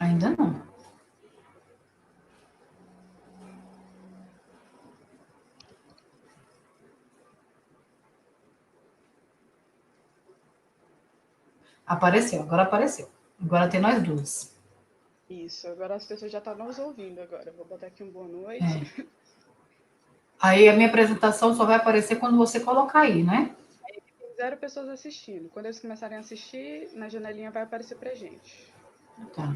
Ainda não. Apareceu, agora apareceu. Agora tem nós duas. Isso, agora as pessoas já estão nos ouvindo agora. Vou botar aqui um boa noite. É. Aí a minha apresentação só vai aparecer quando você colocar aí, né? Aí tem 0 pessoas assistindo. Quando eles começarem a assistir, na janelinha vai aparecer pra gente. Tá.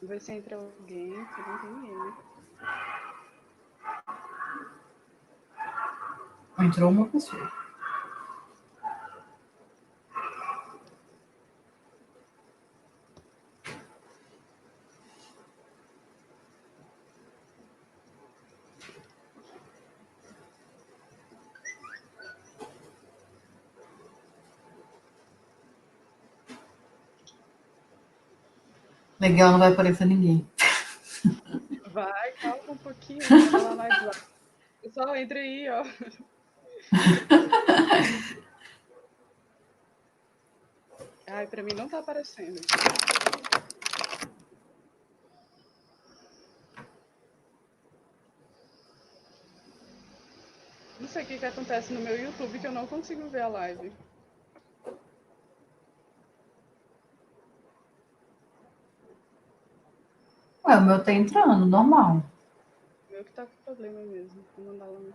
Vamos ver se entra alguém, porque não tem ninguém, né? Entrou uma pessoa. Legal, não vai aparecer ninguém. Vai, calma um pouquinho, vamos falar mais lá. Pessoal, entra aí, ó. Ai, pra mim não tá aparecendo. Não sei o que acontece no meu YouTube que eu não consigo ver a live. Ué, o meu tá entrando, normal. O meu que tá com problema mesmo. Vou mandar lá no...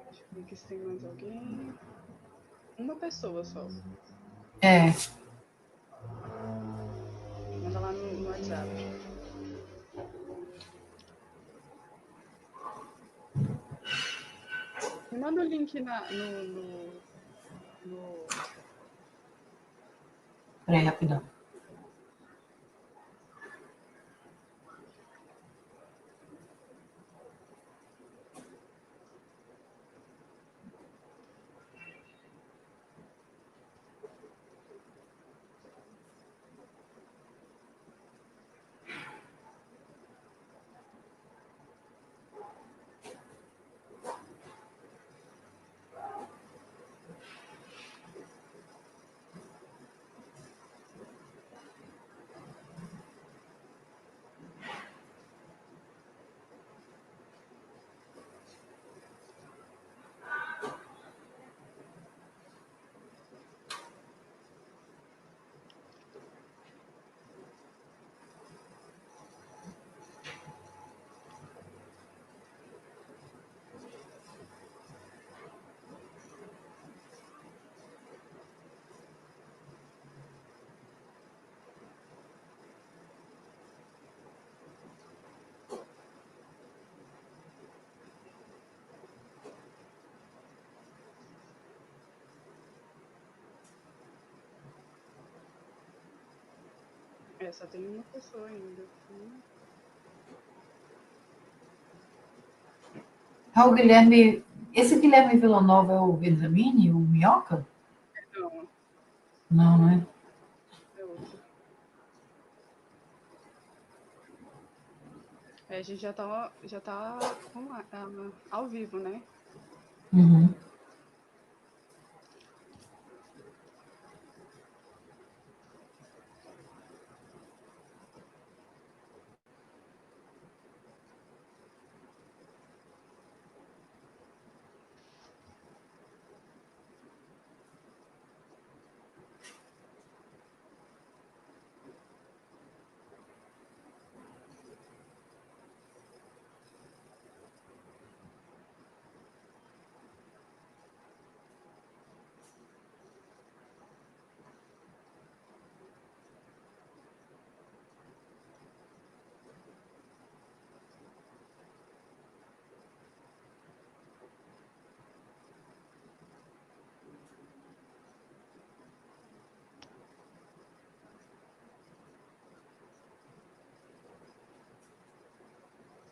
Deixa eu ver aqui se tem mais alguém. Uma pessoa só. É. Manda lá no WhatsApp. Me manda o link no... Peraí, rapidão. É, só tem uma pessoa ainda. É o Guilherme. Esse Guilherme Villanova é o Benjamini, o Minhoca? Não, Não, né? é outro. É, a gente já tá ao vivo, né? Uhum.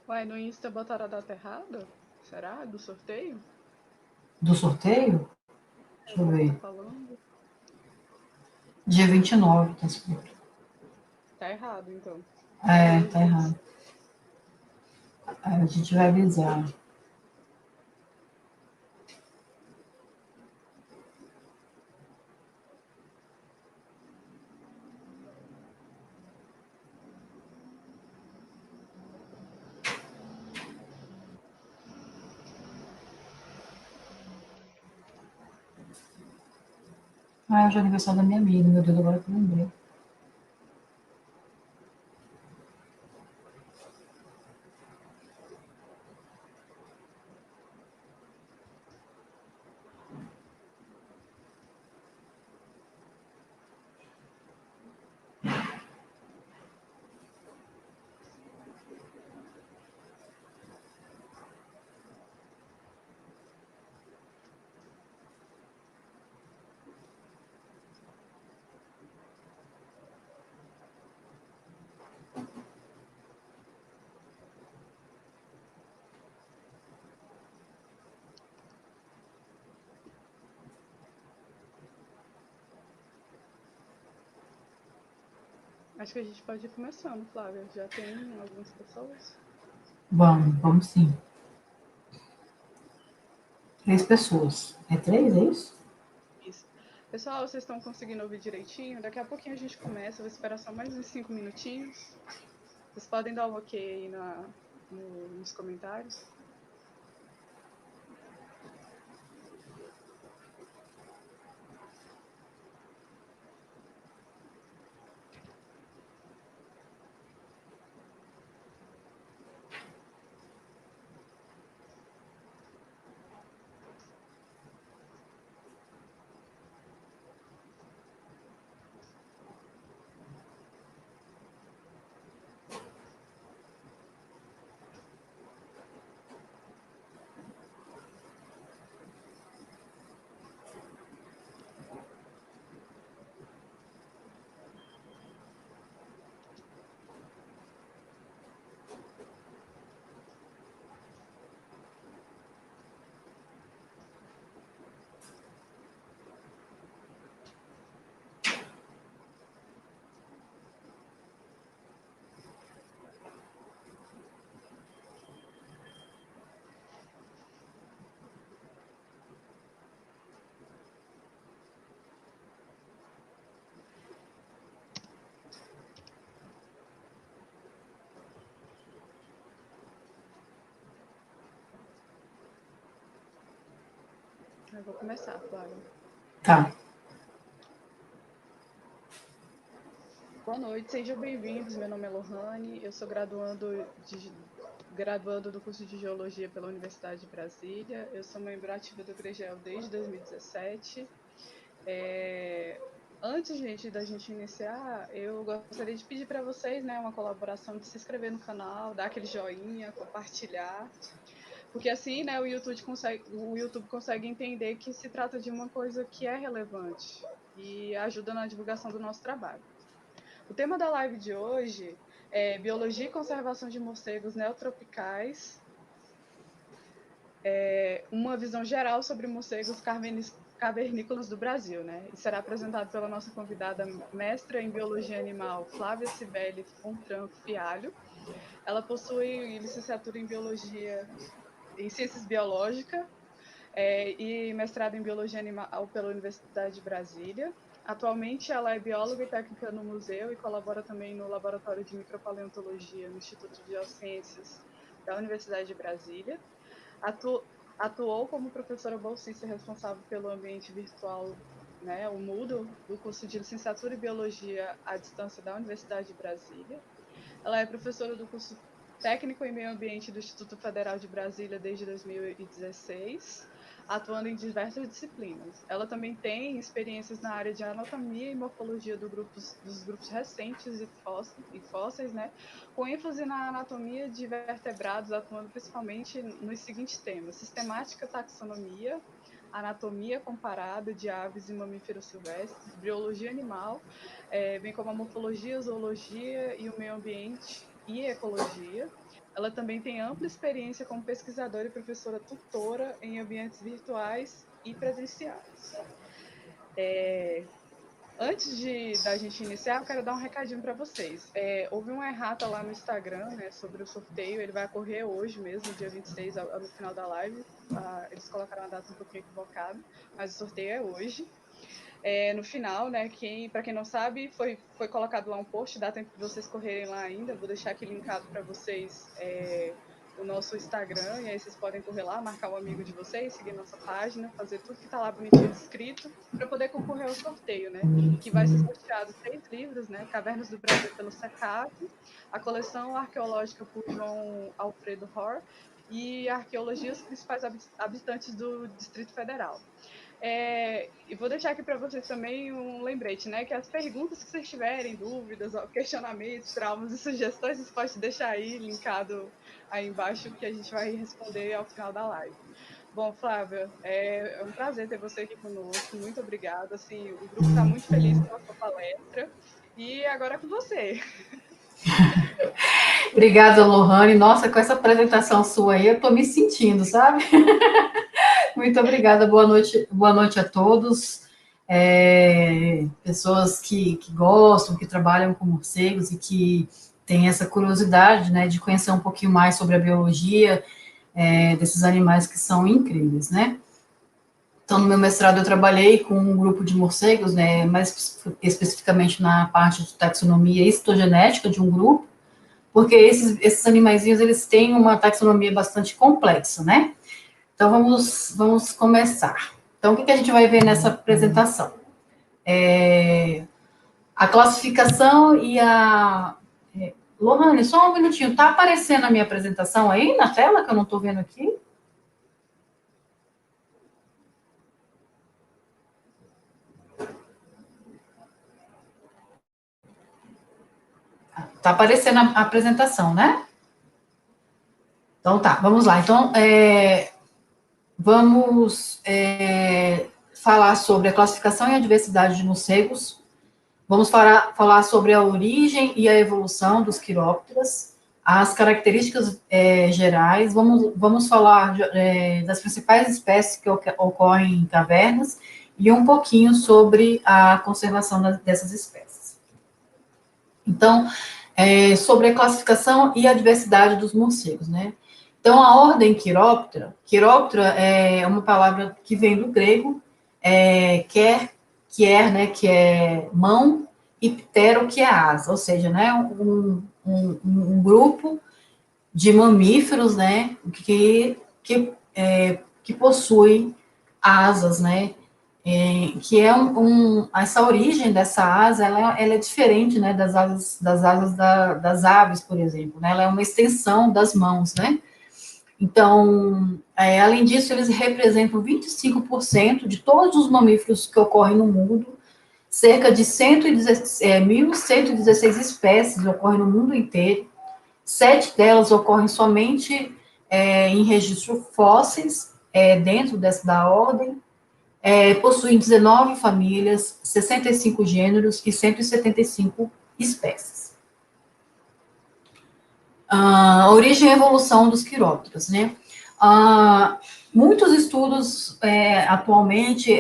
Uai, no Insta botaram a data errada? Será? Do sorteio? Do sorteio? Deixa eu Tá ver. falando? Dia 29, tá escrito. Tá errado, então. É, Menos tá errado. Aí a gente vai avisar. Ah, hoje é aniversário da minha amiga, meu Deus, agora que eu lembrei. Acho que a gente pode ir começando, Flávia. Já tem algumas pessoas? Vamos sim. 3 pessoas. É 3, é isso? Isso. Pessoal, vocês estão conseguindo ouvir direitinho? Daqui a pouquinho a gente começa. Vou esperar só mais uns 5 minutinhos. Vocês podem dar um ok aí nos comentários. Eu vou começar, Flávia. Tá. Boa noite, sejam bem-vindos. Meu nome é Lohane, eu sou graduando do curso de Geologia pela Universidade de Brasília. Eu sou membro ativa do GREGEL desde 2017. Antes, gente, da gente iniciar, eu gostaria de pedir para vocês, né, uma colaboração de se inscrever no canal, dar aquele joinha, compartilhar, porque assim, né, o YouTube consegue entender que se trata de uma coisa que é relevante e ajuda na divulgação do nosso trabalho. O tema da live de hoje é Biologia e Conservação de Morcegos Neotropicais, uma visão geral sobre morcegos cavernícolas do Brasil, né? E será apresentado pela nossa convidada mestra em Biologia Animal, Flávia Cibele Fontran Fialho. Ela possui licenciatura em Biologia em Ciências Biológicas e mestrado em Biologia Animal pela Universidade de Brasília. Atualmente, ela é bióloga e técnica no museu e colabora também no Laboratório de Micropaleontologia no Instituto de Geociências da Universidade de Brasília. Atu Atuou como professora bolsista responsável pelo ambiente virtual, né, o Moodle, do curso de Licenciatura em Biologia à Distância da Universidade de Brasília. Ela é professora do curso Técnico em Meio Ambiente do Instituto Federal de Brasília desde 2016, atuando em diversas disciplinas. Ela também tem experiências na área de anatomia e morfologia dos grupos recentes e fósseis, né, com ênfase na anatomia de vertebrados, atuando principalmente nos seguintes temas: sistemática, taxonomia, anatomia comparada de aves e mamíferos silvestres, biologia animal, bem como a morfologia, zoologia e o meio ambiente e ecologia. Ela também tem ampla experiência como pesquisadora e professora tutora em ambientes virtuais e presenciais. Antes da gente iniciar, eu quero dar um recadinho para vocês. Houve uma errata lá no Instagram, né, sobre o sorteio. Ele vai ocorrer hoje mesmo, dia 26, no final da live. Eles colocaram a data um pouquinho equivocada, mas o sorteio é hoje. No final, né, para quem não sabe, foi colocado lá um post, dá tempo de vocês correrem lá ainda. Vou deixar aqui linkado para vocês o nosso Instagram, e aí vocês podem correr lá, marcar um amigo de vocês, seguir nossa página, fazer tudo que está lá bonitinho escrito, para poder concorrer ao sorteio, né? Que vai ser sorteado 3 livros, né? Cavernas do Brasil pelo SECAP, a coleção arqueológica por João Alfredo Hor e Arqueologia os principais habitantes do Distrito Federal. E vou deixar aqui para vocês também um lembrete, né? Que as perguntas que vocês tiverem, dúvidas, questionamentos, traumas e sugestões, vocês podem deixar aí linkado aí embaixo que a gente vai responder ao final da live. Bom, Flávia, é um prazer ter você aqui conosco. Muito obrigada. Assim, o grupo está muito feliz com a sua palestra. E agora é com você. Obrigada, Lohane. Nossa, com essa apresentação sua aí, eu estou me sentindo, sabe? Muito obrigada, boa noite a todos. Pessoas que gostam, que trabalham com morcegos e que têm essa curiosidade, né, de conhecer um pouquinho mais sobre a biologia desses animais que são incríveis, né? Então, no meu mestrado eu trabalhei com um grupo de morcegos, né, mais especificamente na parte de taxonomia histogenética de um grupo, porque esses animaizinhos, eles têm uma taxonomia bastante complexa, né? Então, vamos começar. Então, o que a gente vai ver nessa apresentação? A classificação e a... Lohane, só um minutinho, tá aparecendo a minha apresentação aí na tela, que eu não estou vendo aqui? Tá aparecendo a apresentação, né? Então tá, vamos lá. Então, vamos falar sobre a classificação e a diversidade de morcegos. Vamos falar sobre a origem e a evolução dos quirópteras, as características gerais, vamos falar das principais espécies que ocorrem em cavernas e um pouquinho sobre a conservação dessas espécies. Então, sobre a classificação e a diversidade dos morcegos, né? Então, a ordem Quiróptera é uma palavra que vem do grego, né, que é mão, e ptero, que é asa, ou seja, né, um grupo de mamíferos, né, que possui asas, né, que é essa origem dessa asa, ela é diferente, né, das asas das aves, por exemplo, né, ela é uma extensão das mãos, né. Então, além disso, eles representam 25% de todos os mamíferos que ocorrem no mundo, cerca de 1.116 espécies ocorrem no mundo inteiro, 7 delas ocorrem somente em registro fósseis, dentro da ordem, possuem 19 famílias, 65 gêneros e 175 espécies. A origem e evolução dos quirópteros, né? Muitos estudos atualmente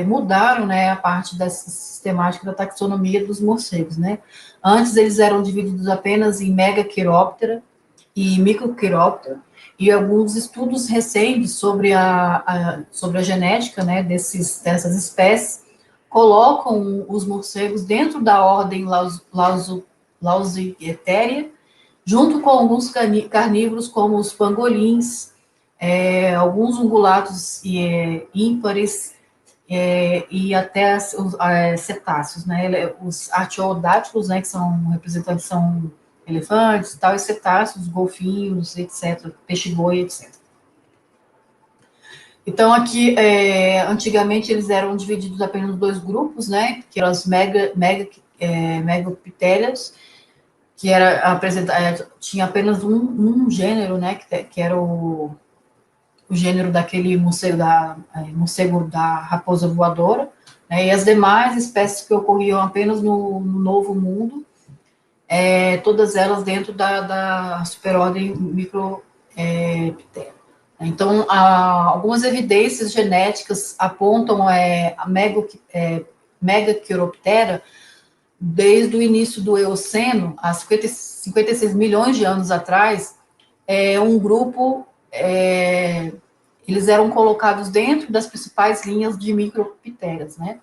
mudaram, né, a parte dessa sistemática da taxonomia dos morcegos, né? Antes eles eram divididos apenas em megaquiróptera e microquiróptera, e alguns estudos recentes sobre a genética, né, dessas espécies colocam os morcegos dentro da ordem Lausithéria, junto com alguns carnívoros, como os pangolins, alguns ungulatos ímpares, e até os cetáceos, né? Os artiodátilos, né, que são representantes, são elefantes, tal, e cetáceos, golfinhos, etc., peixe-boi, etc. Então, aqui, antigamente, eles eram divididos apenas em 2 grupos, né, que eram as megapitelias, que tinha apenas um gênero, né, que era o gênero daquele morcego da raposa voadora, né, e as demais espécies que ocorriam apenas no Novo Mundo, todas elas dentro da superordem Microptera. Então, algumas evidências genéticas apontam a Megaquiroptera desde o início do Eoceno, há 56 milhões de anos atrás, um grupo, eles eram colocados dentro das principais linhas de micropteras, né?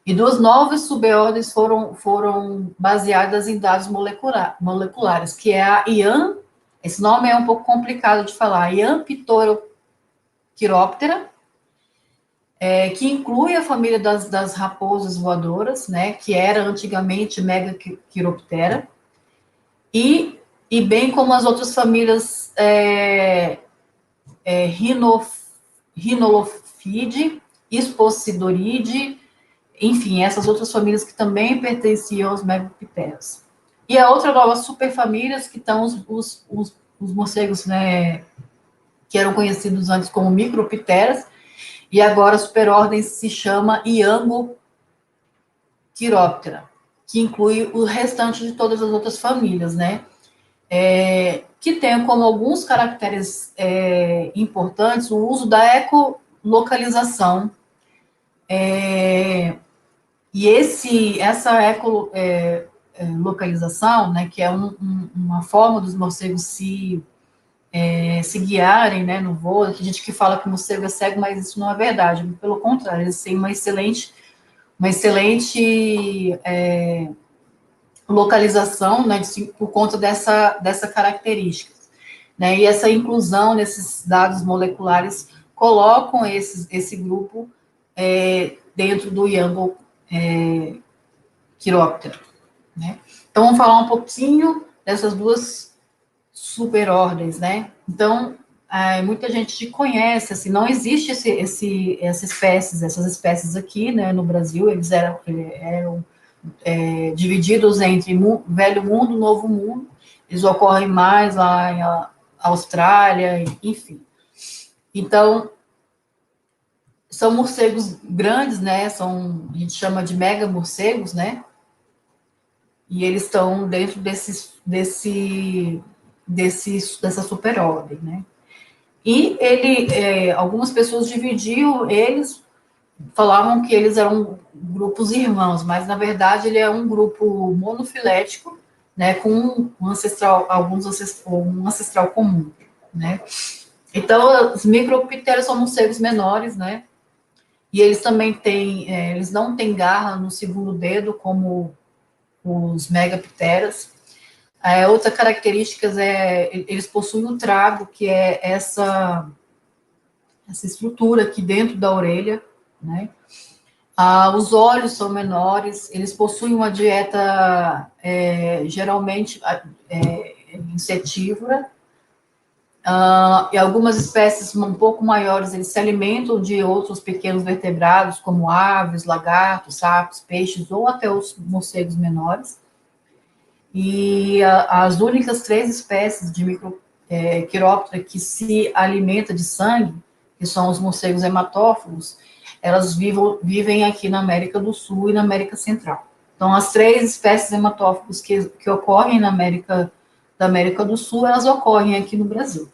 E 2 novas subordens foram baseadas em dados moleculares, que é a IAM Esse nome é um pouco complicado de falar. Iampitorquiroptera, que inclui a família das raposas voadoras, né, que era antigamente Megaquiroptera, e bem como as outras famílias Rhinolophidae, Esposidoridae, enfim, essas outras famílias que também pertenciam aos Megapteras. E a outra nova superfamílias que estão os morcegos, né, que eram conhecidos antes como Micropteras, e agora a superordem se chama Iambochiroptera, que inclui o restante de todas as outras famílias, né? Que tem como alguns caracteres importantes o uso da ecolocalização. E essa ecolocalização, né, que é uma forma dos morcegos se guiarem, né, no voo. Tem gente que fala que o morcego é cego, mas isso não é verdade. Pelo contrário, eles têm uma excelente localização, né, por conta dessa característica. Né, e essa inclusão nesses dados moleculares colocam esse grupo dentro do Iambochiroptera. Né? Então, vamos falar um pouquinho dessas duas superordens, né? Então, muita gente conhece, assim, não existe essas espécies aqui, né, no Brasil. Eles eram divididos entre Velho Mundo, Novo Mundo. Eles ocorrem mais lá em Austrália, enfim. Então, são morcegos grandes, né? A gente chama de mega morcegos, né? E eles estão dentro dessa superordem, né? E algumas pessoas dividiam eles, falavam que eles eram grupos irmãos, mas na verdade ele é um grupo monofilético, né, com um ancestral comum, né? Então, os micropteros são morcegos menores, né? E eles também eles não têm garra no segundo dedo, como os megapteras. Outra característica eles possuem o trago, que é essa estrutura aqui dentro da orelha, né? Os olhos são menores, eles possuem uma dieta geralmente insetívora. E algumas espécies um pouco maiores, eles se alimentam de outros pequenos vertebrados, como aves, lagartos, sapos, peixes, ou até os morcegos menores. E as únicas 3 espécies de microquiróptera que se alimenta de sangue, que são os morcegos hematófagos, elas vivem aqui na América do Sul e na América Central. Então, as 3 espécies hematófagos que ocorrem da América do Sul, elas ocorrem aqui no Brasil.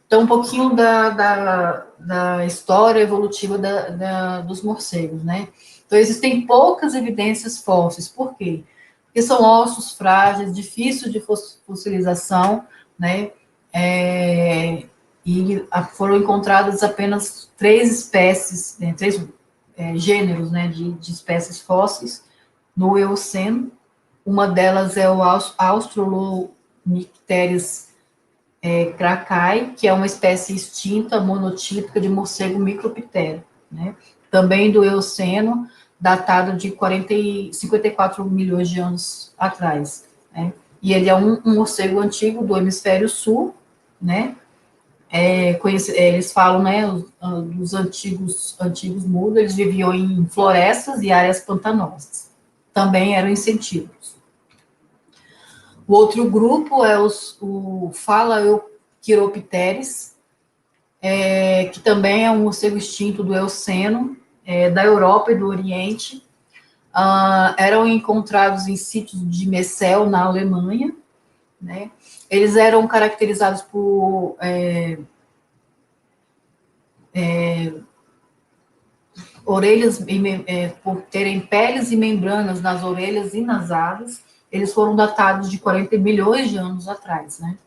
Então, um pouquinho da história evolutiva dos morcegos, né? Então, existem poucas evidências fósseis. Por quê? Porque são ossos frágeis, difíceis de fossilização, né? E foram encontradas apenas 3 espécies, 3 gêneros, né, de espécies fósseis no Eoceno. Uma delas é o Australopithecus cracai, que é uma espécie extinta, monotípica de morcego microptera, né? Também do Eoceno, datado de 54 milhões de anos atrás, né? E ele é um morcego antigo do hemisfério sul, né? Eles falam, né, dos antigos mudos, eles viviam em florestas e áreas pantanosas. Também eram insetívoros. O outro grupo é o Phalaenopteris, que também é um morcego extinto do Eoceno, da Europa e do Oriente. Eram encontrados em sítios de Messel, na Alemanha, né? Eles eram caracterizados por orelhas, por terem peles e membranas nas orelhas e nas asas. Eles foram datados de 40 milhões de anos atrás, né?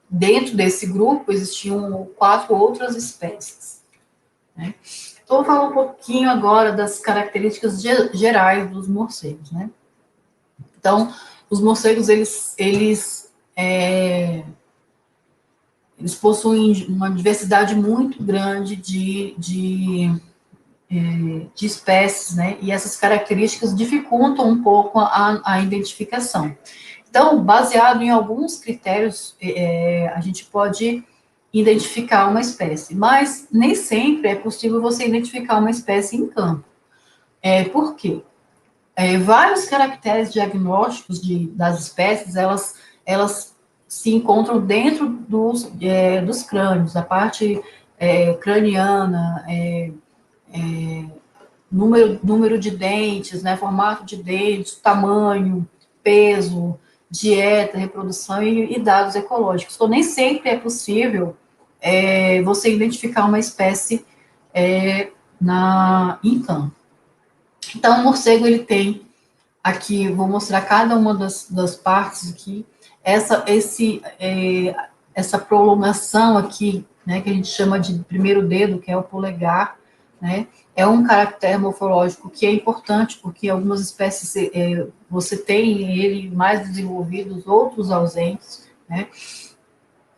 Dentro desse grupo existiam 4 outras espécies, né? Então, vou falar um pouquinho agora das características gerais dos morcegos, né? Então, os morcegos, eles eles possuem uma diversidade muito grande de espécies, né? E essas características dificultam um pouco a identificação. Então, baseado em alguns critérios, a gente pode identificar uma espécie, mas nem sempre é possível você identificar uma espécie em campo. Por quê? Vários caracteres diagnósticos das espécies, elas se encontram dentro dos crânios, a parte craniana, número de dentes, né, formato de dentes, tamanho, peso, dieta, reprodução e dados ecológicos. Então, nem sempre é possível você identificar uma espécie em campo. Então, o morcego, ele tem aqui, vou mostrar cada uma das partes aqui, essa prolongação aqui, né, que a gente chama de primeiro dedo, que é o polegar, né, é um caractere morfológico que é importante, porque algumas espécies você tem ele mais desenvolvidos, outros ausentes, né.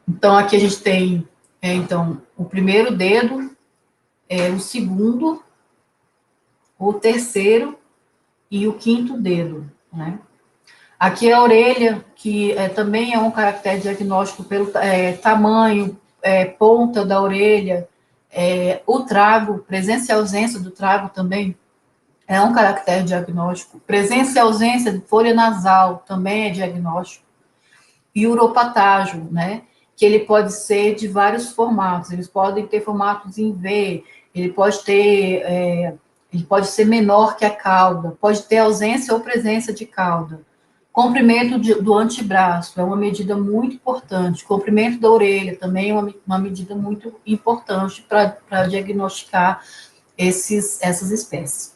Então, aqui a gente tem, então, o primeiro dedo, o segundo, o terceiro e o quinto dedo, né. Aqui é a orelha, que também é um caractere diagnóstico pelo tamanho, ponta da orelha, o trago, presença e ausência do trago também é um caractere diagnóstico. Presença e ausência de folha nasal também é diagnóstico. E o uropatágio, né, que ele pode ser de vários formatos, eles podem ter formatos em V, ele pode ser menor que a cauda, pode ter ausência ou presença de cauda. Comprimento do antebraço é uma medida muito importante. Comprimento da orelha também é uma medida muito importante para diagnosticar essas espécies.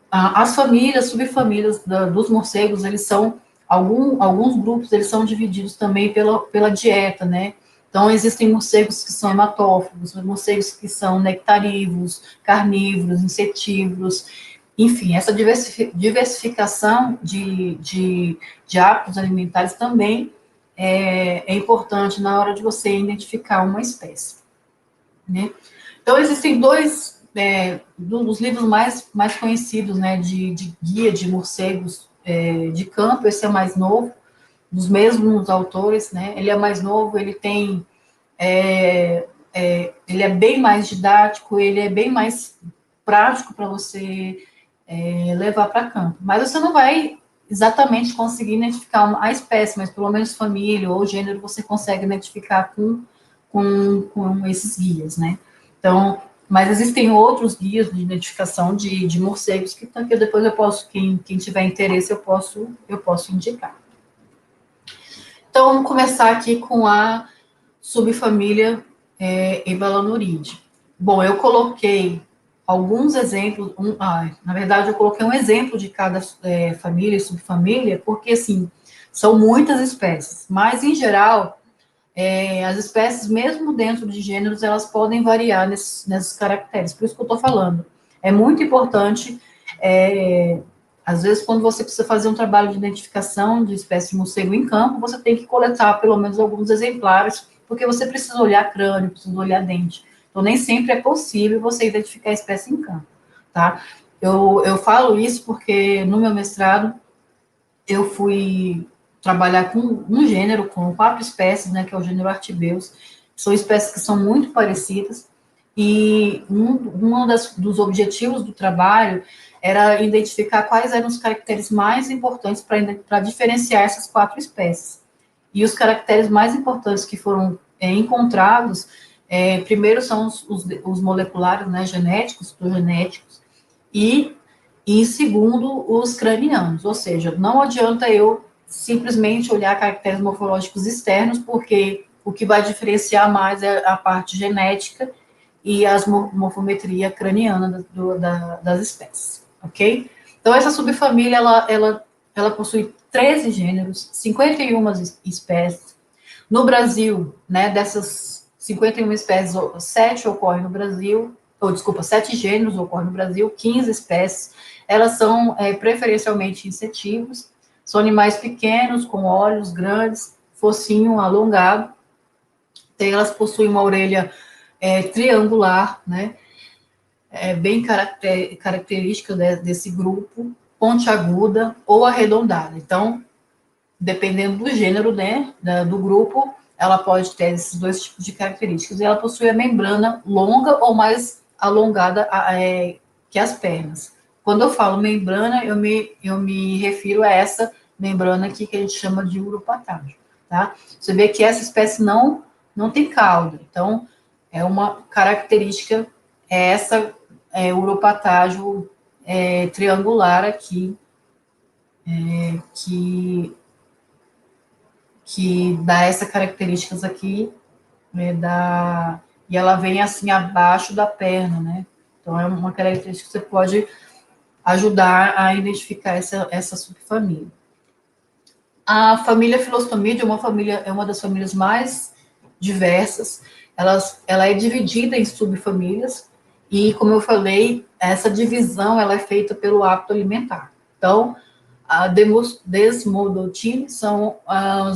As famílias, subfamílias dos morcegos, eles são, alguns grupos, eles são divididos também pela dieta, né? Então, existem morcegos que são hematófagos, morcegos que são nectarívoros, carnívoros, insetívoros, enfim, essa diversificação de hábitos alimentares também é importante na hora de você identificar uma espécie, né? Então, existem dos livros mais conhecidos, né, de guia de morcegos de campo, esse é mais novo, dos mesmos autores, né, ele é mais novo, ele tem, ele é bem mais didático, ele é bem mais prático para você levar para campo. Mas você não vai exatamente conseguir identificar a espécie, mas pelo menos família ou gênero você consegue identificar com esses guias, né? Então, mas existem outros guias de identificação de morcegos que depois eu posso, quem tiver interesse, eu posso indicar. Então, vamos começar aqui com a subfamília Ebalanuridae. Bom, eu coloquei alguns exemplos, na verdade, eu coloquei um exemplo de cada família e subfamília, porque, assim, são muitas espécies, mas, em geral, as espécies, mesmo dentro de gêneros, elas podem variar nesses caracteres, por isso que eu estou falando. É muito importante, às vezes, quando você precisa fazer um trabalho de identificação de espécie de morcego em campo, você tem que coletar pelo menos alguns exemplares, porque você precisa olhar crânio, precisa olhar dente. Então, nem sempre é possível você identificar a espécie em campo, tá? Eu falo isso porque no meu mestrado eu fui trabalhar com um gênero, com 4 espécies, né, que é o gênero Artibeus. São espécies que são muito parecidas, e dos objetivos do trabalho era identificar quais eram os caracteres mais importantes para diferenciar essas 4 espécies. E os caracteres mais importantes que foram encontrados, primeiro são os moleculares, né, genéticos, genéticos, e em segundo, os cranianos, ou seja, não adianta eu simplesmente olhar caracteres morfológicos externos, porque o que vai diferenciar mais é a parte genética e a morfometria craniana das espécies, ok? Então, essa subfamília, ela possui 13 gêneros, 51 espécies. No Brasil, né, dessas 51 espécies, 7 ocorrem no Brasil, 7 gêneros ocorrem no Brasil, 15 espécies. Elas são preferencialmente insetívoros, são animais pequenos, com olhos grandes, focinho alongado. Elas possuem uma orelha triangular, né? Bem característica desse grupo, pontiaguda ou arredondada. Então, dependendo do gênero, né, do grupo, ela pode ter esses dois tipos de características. E ela possui a membrana longa ou mais alongada que as pernas. Quando eu falo membrana, eu me refiro a essa membrana aqui que a gente chama de uropatágio, tá? Você vê que essa espécie não tem cauda. Então, é uma característica, essa uropatágio triangular aqui, que dá essas características aqui, e ela vem assim abaixo da perna, né? Então, é uma característica que você pode ajudar a identificar essa subfamília. A família Philostomida é uma das famílias mais diversas. Ela é dividida em subfamílias e, como eu falei, essa divisão ela é feita pelo hábito alimentar. Então, a Desmodotini são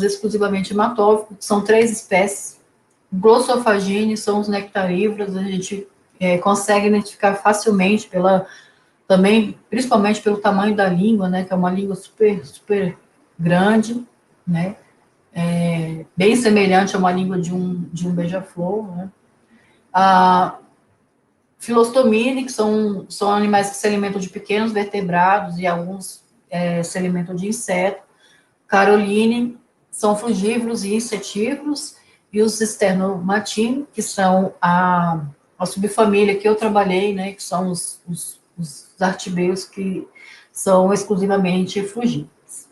exclusivamente hematófagos, são 3 espécies. Glossophagidae são os nectarívoros, a gente consegue identificar facilmente também, principalmente pelo tamanho da língua, né, que é uma língua super, super grande, né, bem semelhante a uma língua de um beija-flor, né. A Filostomini, que são animais que se alimentam de pequenos vertebrados e alguns se alimentam de insetos. Caroline, são frugívoros e insetívoros, e os Sternomatini, que são a subfamília que eu trabalhei, né, que são os artibeus que são exclusivamente frugívoros.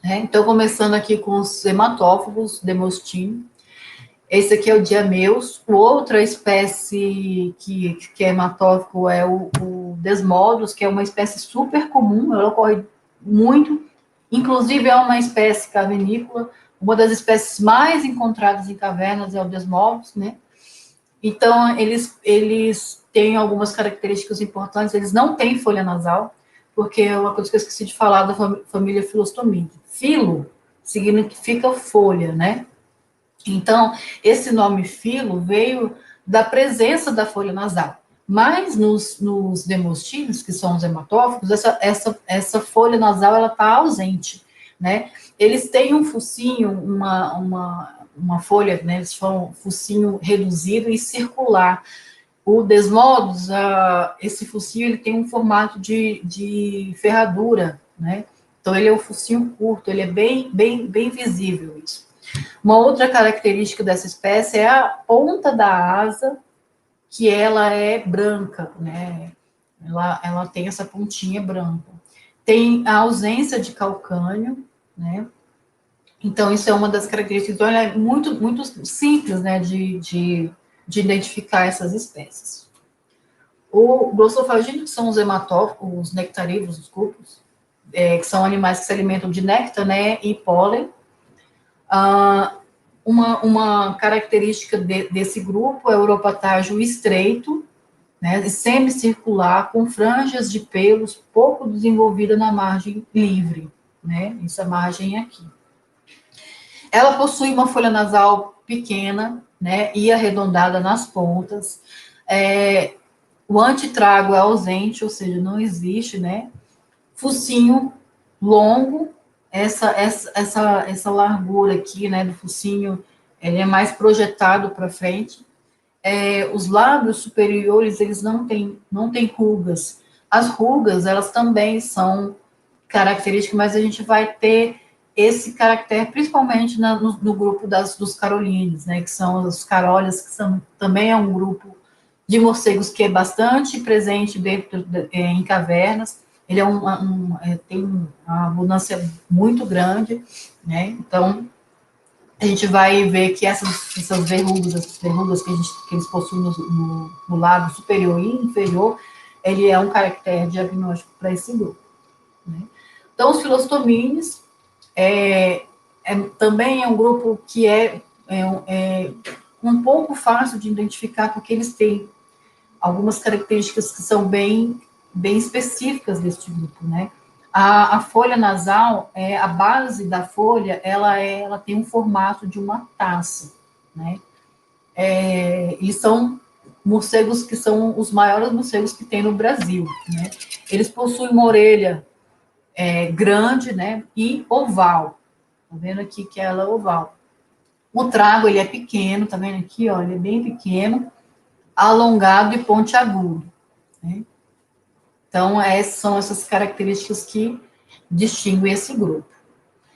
Então, começando aqui com os hematófagos, Demostini. Esse aqui é o Diameus. Outra espécie que é hematófago é o Desmodus, que é uma espécie super comum, ela ocorre muito, inclusive é uma espécie cavernícola, uma das espécies mais encontradas em cavernas é o Desmodus, né? Então, eles têm algumas características importantes, eles não têm folha nasal, porque é uma coisa que eu esqueci de falar da família Philostomide. Filo significa folha, né? Então, esse nome filo veio da presença da folha nasal. Mas nos demostinos, que são os hematófagos, essa folha nasal ela está ausente, né? Eles têm um focinho, uma folha, né? Eles chamam focinho reduzido e circular. O Desmodus, esse focinho, ele tem um formato de ferradura, né? Então, ele é um focinho curto, ele é bem visível isso. Uma outra característica dessa espécie é a ponta da asa, que ela é branca, né? Ela tem essa pontinha branca. Tem a ausência de calcânio, né? Então, isso é uma das características. Então, ela é muito simples, né, de identificar essas espécies. O Glossophagidae, que são os hematófagos, os nectarívoros, os cupos, que são animais que se alimentam de néctar, né, e pólen. Uma característica desse grupo é o uropatágio estreito, né, semicircular, com franjas de pelos pouco desenvolvida na margem livre, né, essa margem aqui. Ela possui uma folha nasal pequena, né, e arredondada nas pontas. O antitrago é ausente, ou seja, não existe, né? Focinho longo, essa largura aqui, né, do focinho, ele é mais projetado para frente. Os lábios superiores, eles não têm rugas. As rugas, elas também são características, mas a gente vai ter esse caractere principalmente no grupo dos carolines, né, que são os carolias, que também é um grupo de morcegos que é bastante presente em cavernas. Ele tem uma abundância muito grande, né? Então, a gente vai ver que essas verrugas que eles possuem no lado superior e inferior, ele é um caractere diagnóstico para esse grupo, né? Então, os filostomines também é um grupo que é um pouco fácil de identificar, porque eles têm algumas características que são bem específicas deste grupo, né? A folha nasal, a base da folha, ela tem um formato de uma taça, né? Eles são morcegos que são os maiores morcegos que tem no Brasil, né? Eles possuem uma orelha grande, né? E oval. Tá vendo aqui que ela é oval. O trago, ele é pequeno, tá vendo aqui, ó? Ele é bem pequeno, alongado e pontiagudo, né? Então, são essas características que distinguem esse grupo.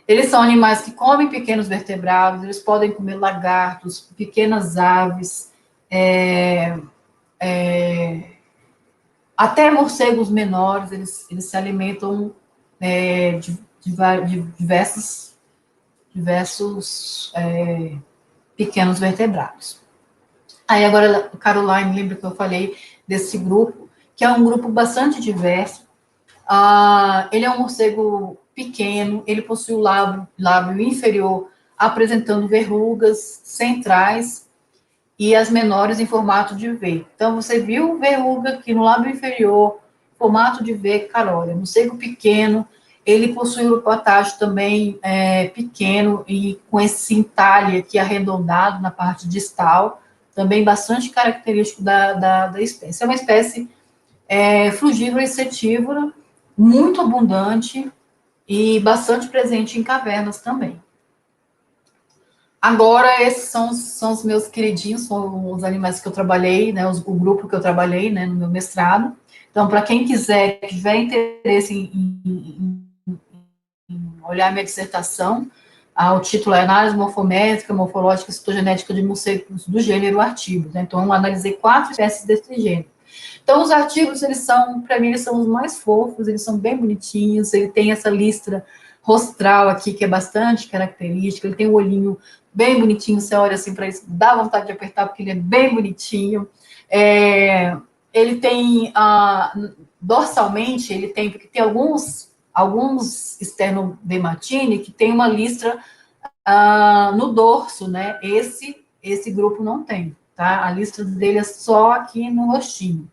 Eles são animais que comem pequenos vertebrados, eles podem comer lagartos, pequenas aves, até morcegos menores, eles se alimentam de diversos pequenos vertebrados. Aí agora, Caroline, lembra que eu falei desse grupo, que é um grupo bastante diverso. Ele é um morcego pequeno, ele possui o lábio inferior apresentando verrugas centrais e as menores em formato de V. Então, você viu verruga aqui no lábio inferior, formato de V, Carol, é um morcego pequeno, ele possui o potágio também pequeno e com esse entalhe aqui arredondado na parte distal, também bastante característico da espécie. É uma espécie frugívora e insetívora, muito abundante e bastante presente em cavernas também. Agora, esses são os meus queridinhos, são os animais que eu trabalhei, né, o grupo que eu trabalhei, né, no meu mestrado. Então, para quem tiver interesse em olhar minha dissertação, o título é Análise Morfométrica, Morfológica e Citogenética de morcegos do gênero Artibos, né? Então, eu analisei 4 espécies desse gênero. Então, os artigos, para mim, eles são os mais fofos, eles são bem bonitinhos, ele tem essa listra rostral aqui, que é bastante característica, ele tem um olhinho bem bonitinho, você olha assim para isso, dá vontade de apertar, porque ele é bem bonitinho. Ele tem, dorsalmente, ele tem, porque tem alguns Sternodermatini que tem uma listra no dorso, né? Esse grupo não tem, tá? A listra dele é só aqui no rostinho.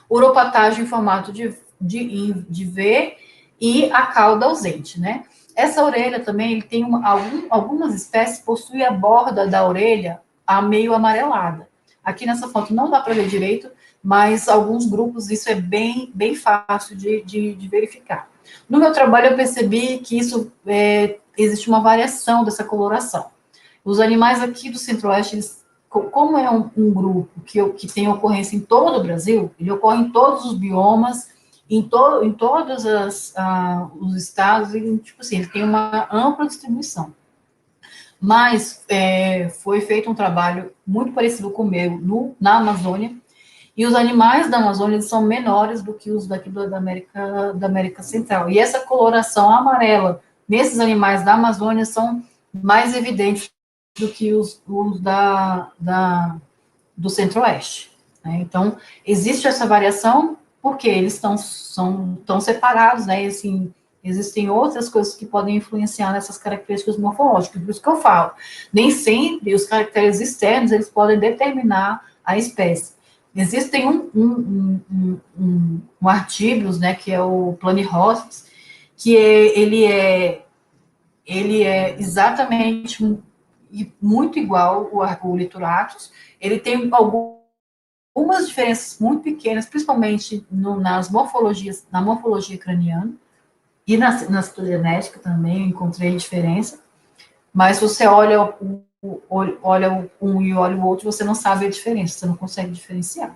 Uropatágio em formato de V e a cauda ausente, né? Essa orelha também, ele tem algumas espécies possuem a borda da orelha meio amarelada. Aqui nessa foto não dá para ver direito, mas alguns grupos isso é bem fácil de verificar. No meu trabalho eu percebi que isso existe uma variação dessa coloração. Os animais aqui do Centro-Oeste, como é um grupo que tem ocorrência em todo o Brasil, ele ocorre em todos os biomas, em todos os estados, e, tipo assim, ele tem uma ampla distribuição. Mas foi feito um trabalho muito parecido com o meu na Amazônia, e os animais da Amazônia são menores do que os daqui da América Central. E essa coloração amarela nesses animais da Amazônia são mais evidentes do que os do Centro-Oeste, né? Então, existe essa variação porque eles estão separados, né? E, assim, existem outras coisas que podem influenciar nessas características morfológicas. Por isso que eu falo, nem sempre os caracteres externos eles podem determinar a espécie. Existem um Artibulus, né, que é o Planihospis, que ele é exatamente muito igual o Lithoratus. Ele tem algumas diferenças muito pequenas, principalmente na morfologia craniana, e na citogenética também, eu encontrei diferença, mas você olha um e olha o outro, você não sabe a diferença, você não consegue diferenciar,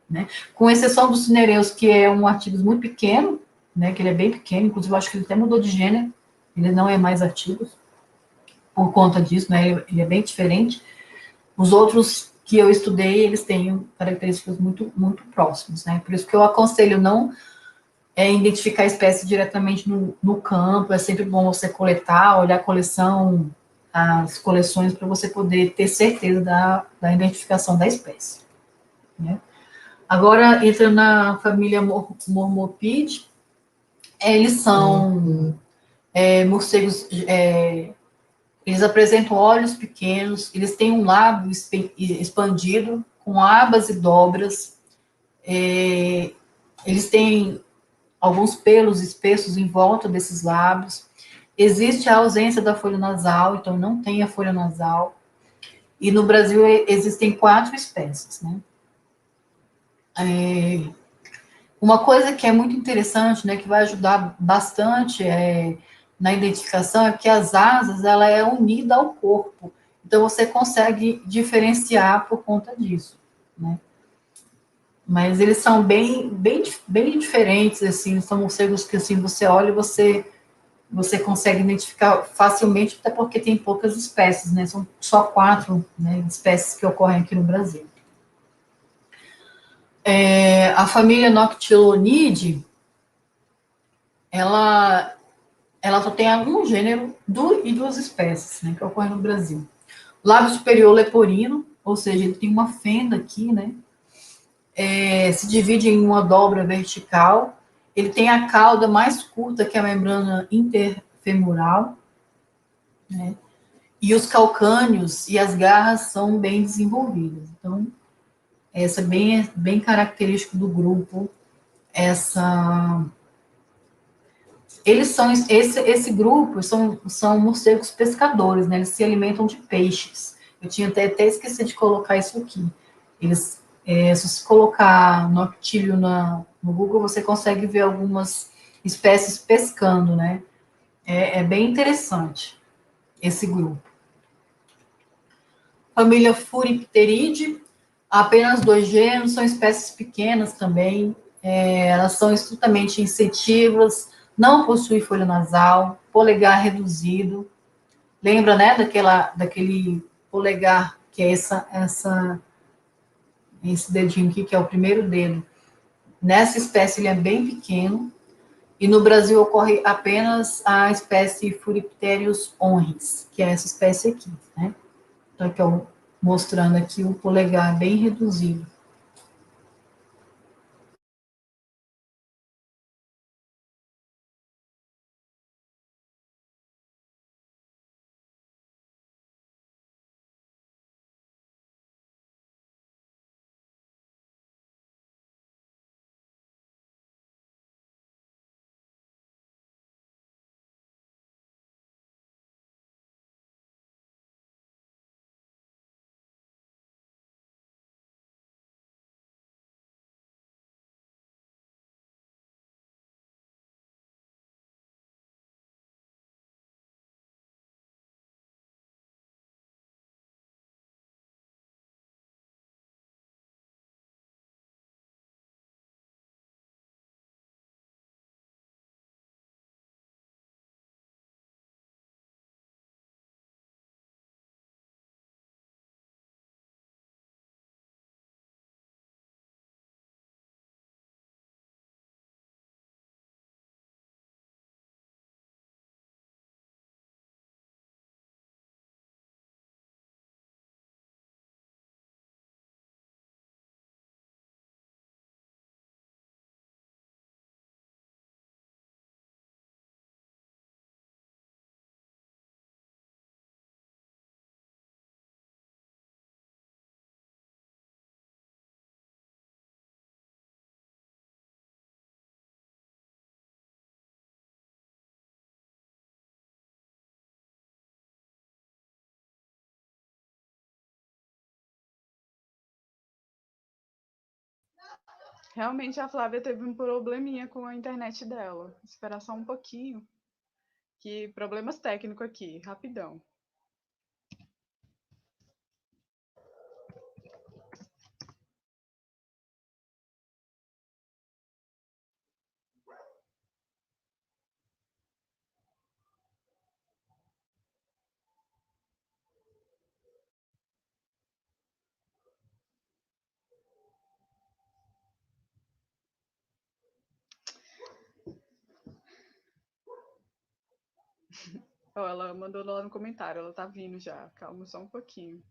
né? Com exceção dos cinereus, que é um artigo muito pequeno, né, que ele é bem pequeno, inclusive eu acho que ele até mudou de gênero, ele não é mais artigo, por conta disso, né, ele é bem diferente. Os outros que eu estudei, eles têm características muito, muito próximas, né? Por isso que eu aconselho não identificar a espécie diretamente no campo, é sempre bom você coletar, olhar a coleção, as coleções, para você poder ter certeza da identificação da espécie, né? Agora, entra na família Mormopide, eles são morcegos, eles apresentam olhos pequenos, eles têm um lábio expandido, com abas e dobras, eles têm alguns pelos espessos em volta desses lábios. Existe a ausência da folha nasal, então não tem a folha nasal. E no Brasil existem 4 espécies, né? Uma coisa que é muito interessante, né, que vai ajudar bastante na identificação, é que as asas, ela é unida ao corpo. Então, você consegue diferenciar por conta disso, né? Mas eles são bem diferentes, assim, são morcegos que, assim, você olha e você consegue identificar facilmente, até porque tem poucas espécies, né? São só 4, né, espécies que ocorrem aqui no Brasil. A família Noctilonidae, ela, ela só tem algum gênero e 2 espécies, né, que ocorrem no Brasil. O lábio superior leporino, ou seja, ele tem uma fenda aqui, né? Se divide em uma dobra vertical. Ele tem a cauda mais curta que a membrana interfemoral, né? E os calcâneos e as garras são bem desenvolvidas. Então, essa é bem característico do grupo. Essa, eles são esse grupo são morcegos pescadores, né? Eles se alimentam de peixes. Eu tinha até esquecido de colocar isso aqui. Eles, se você colocar noctílio no Google, você consegue ver algumas espécies pescando, né? É bem interessante esse grupo. Família Furipteridae, apenas 2 gêneros, são espécies pequenas também, elas são estritamente insetívoras, não possuem folha nasal, polegar reduzido. Lembra, né, daquele polegar que é esse dedinho aqui, que é o primeiro dedo. Nessa espécie ele é bem pequeno, e no Brasil ocorre apenas a espécie Furipterius onris, que é essa espécie aqui, né? Então, aqui, ó, mostrando aqui o polegar bem reduzido. Realmente a Flávia teve um probleminha com a internet dela. Esperar só um pouquinho. Que problemas técnicos aqui, rapidão. Oh, ela mandou lá no comentário, ela tá vindo já. Calma só um pouquinho.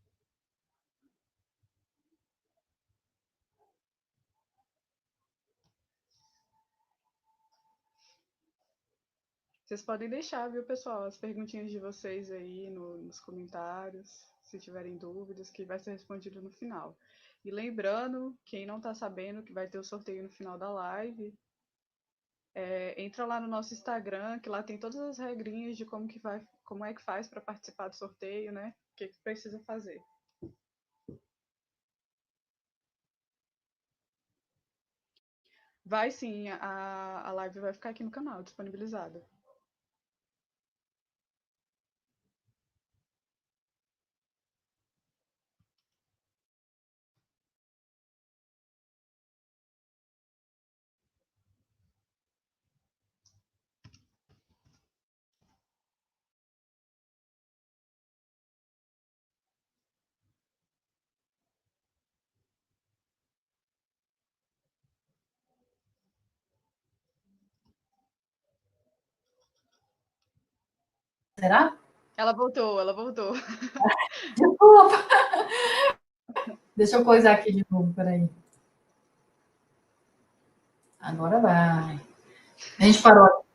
Vocês podem deixar, viu, pessoal, as perguntinhas de vocês aí nos comentários, se tiverem dúvidas, que vai ser respondido no final. E lembrando, quem não tá sabendo que vai ter o sorteio no final da live, entra lá no nosso Instagram, que lá tem todas as regrinhas de como é que faz para participar do sorteio, né? O que precisa fazer. Vai sim, a live vai ficar aqui no canal, disponibilizada. Será? Ela voltou, ela voltou. Desculpa. Deixa eu coisar aqui de novo, peraí. Agora vai. A gente parou.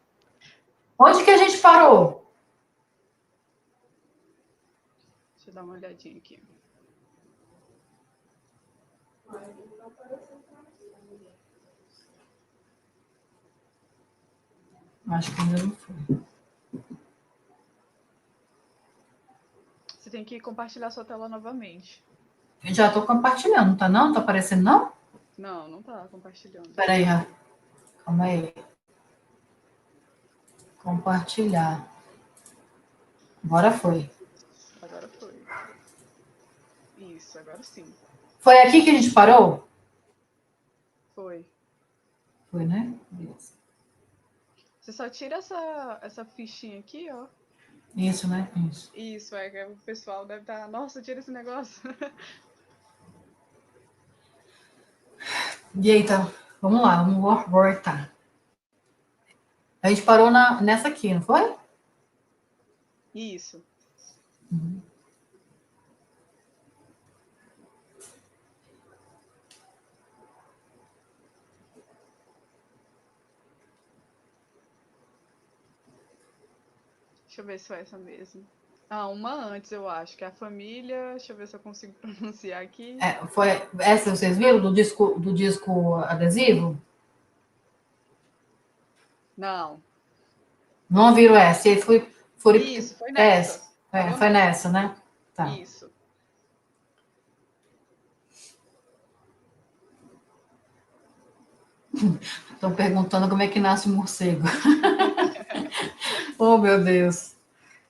Onde que a gente parou? Deixa eu dar uma olhadinha aqui. Acho que ainda não foi. Você tem que compartilhar sua tela novamente. Eu já estou compartilhando, tá não? Tá aparecendo não? Não, não tá compartilhando. Peraí, calma aí. Compartilhar. Agora foi. Agora foi. Isso, agora sim. Foi aqui que a gente parou? Foi. Foi, né? Beleza. Você só tira essa fichinha aqui, ó. Isso, né? Isso. Isso, que o pessoal deve estar... Nossa, tira esse negócio. E aí, tá? Vamos lá, vamos voltar. A gente parou nessa aqui, não foi? Isso. Uhum. Deixa eu ver se foi essa mesmo. Ah, uma antes, eu acho, que é a família. Deixa eu ver se eu consigo pronunciar aqui. Foi essa, vocês viram, do disco adesivo? Não. Não viram essa? E foi Isso, foi nessa. Parou foi nessa. nessa, né? Tá. Isso. Estão perguntando como é que nasce um morcego. Oh, meu Deus.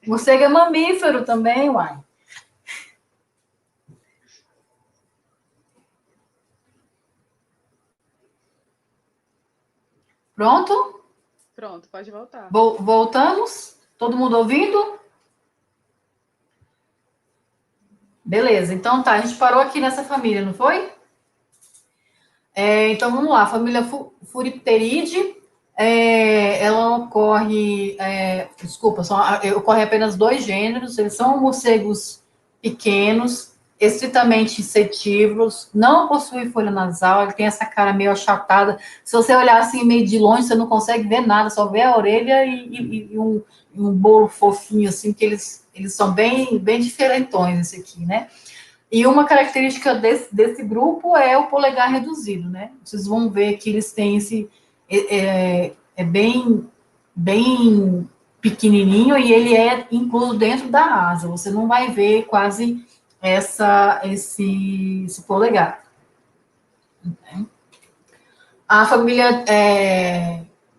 Morcego é mamífero também, uai. Pronto? Pronto, pode voltar. Voltamos? Todo mundo ouvindo? Beleza, então tá, a gente parou aqui nessa família, não foi? Então vamos lá, a família Furipteride, ela ocorre, ocorre apenas dois gêneros, eles são morcegos pequenos, estritamente insetívoros, não possui folha nasal, ele tem essa cara meio achatada, se você olhar assim meio de longe, você não consegue ver nada, só vê a orelha e um bolo fofinho, assim, que eles são bem diferentões, esse aqui, né? E uma característica desse grupo é o polegar reduzido, né? Vocês vão ver que eles têm bem pequenininho e ele é incluso dentro da asa. Você não vai ver quase esse polegar. A família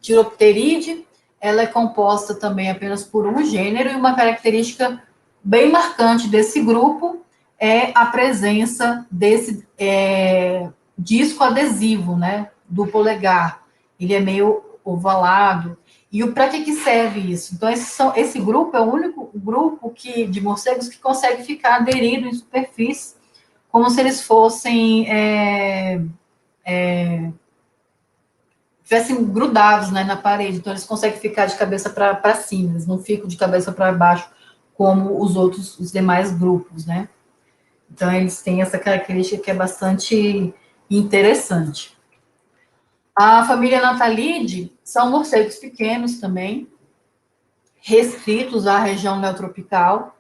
Chiropteridae, ela é composta também apenas por um gênero e uma característica bem marcante desse grupo é a presença desse disco adesivo, né, do polegar. Ele é meio ovalado. E para que serve isso? Então, esse grupo é o único grupo de morcegos que consegue ficar aderido em superfície, como se eles fossem tivessem grudados, né, na parede. Então, eles conseguem ficar de cabeça para cima, eles não ficam de cabeça para baixo, como os demais grupos, né? Então, eles têm essa característica que é bastante interessante. A família Natalide são morcegos pequenos também, restritos à região neotropical,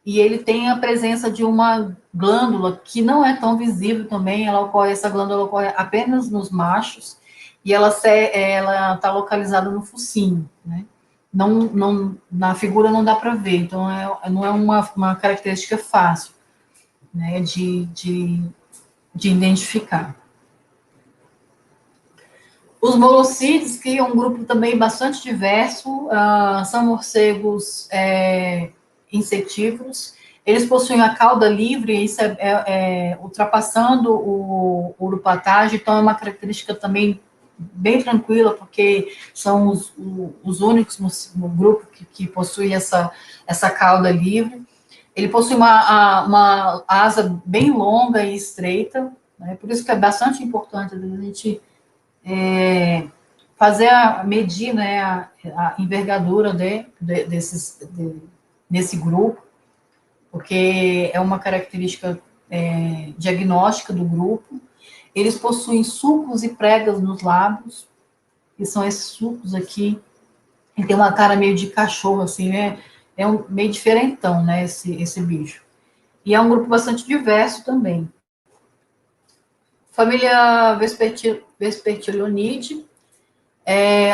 e ele tem a presença de uma glândula que não é tão visível também, essa glândula ocorre apenas nos machos, e ela está localizada no focinho, né? Não, na figura não dá para ver, então não é uma característica fácil, né, de identificar. Os molosसीdeos, que é um grupo também bastante diverso, são morcegos insetívoros. Eles possuem a cauda livre, isso ultrapassando o urupatágio, então é uma característica também bem tranquila, porque são os únicos no grupo que possui essa cauda livre. Ele possui uma asa bem longa e estreita, né? Por isso que é bastante importante a gente medir, né, a envergadura desse grupo, porque é uma característica diagnóstica do grupo. Eles possuem sulcos e pregas nos lábios, que são esses sulcos aqui. Ele tem uma cara meio de cachorro, assim, né? Meio diferentão, né, esse bicho. E é um grupo bastante diverso também. Família Vespertilionidae,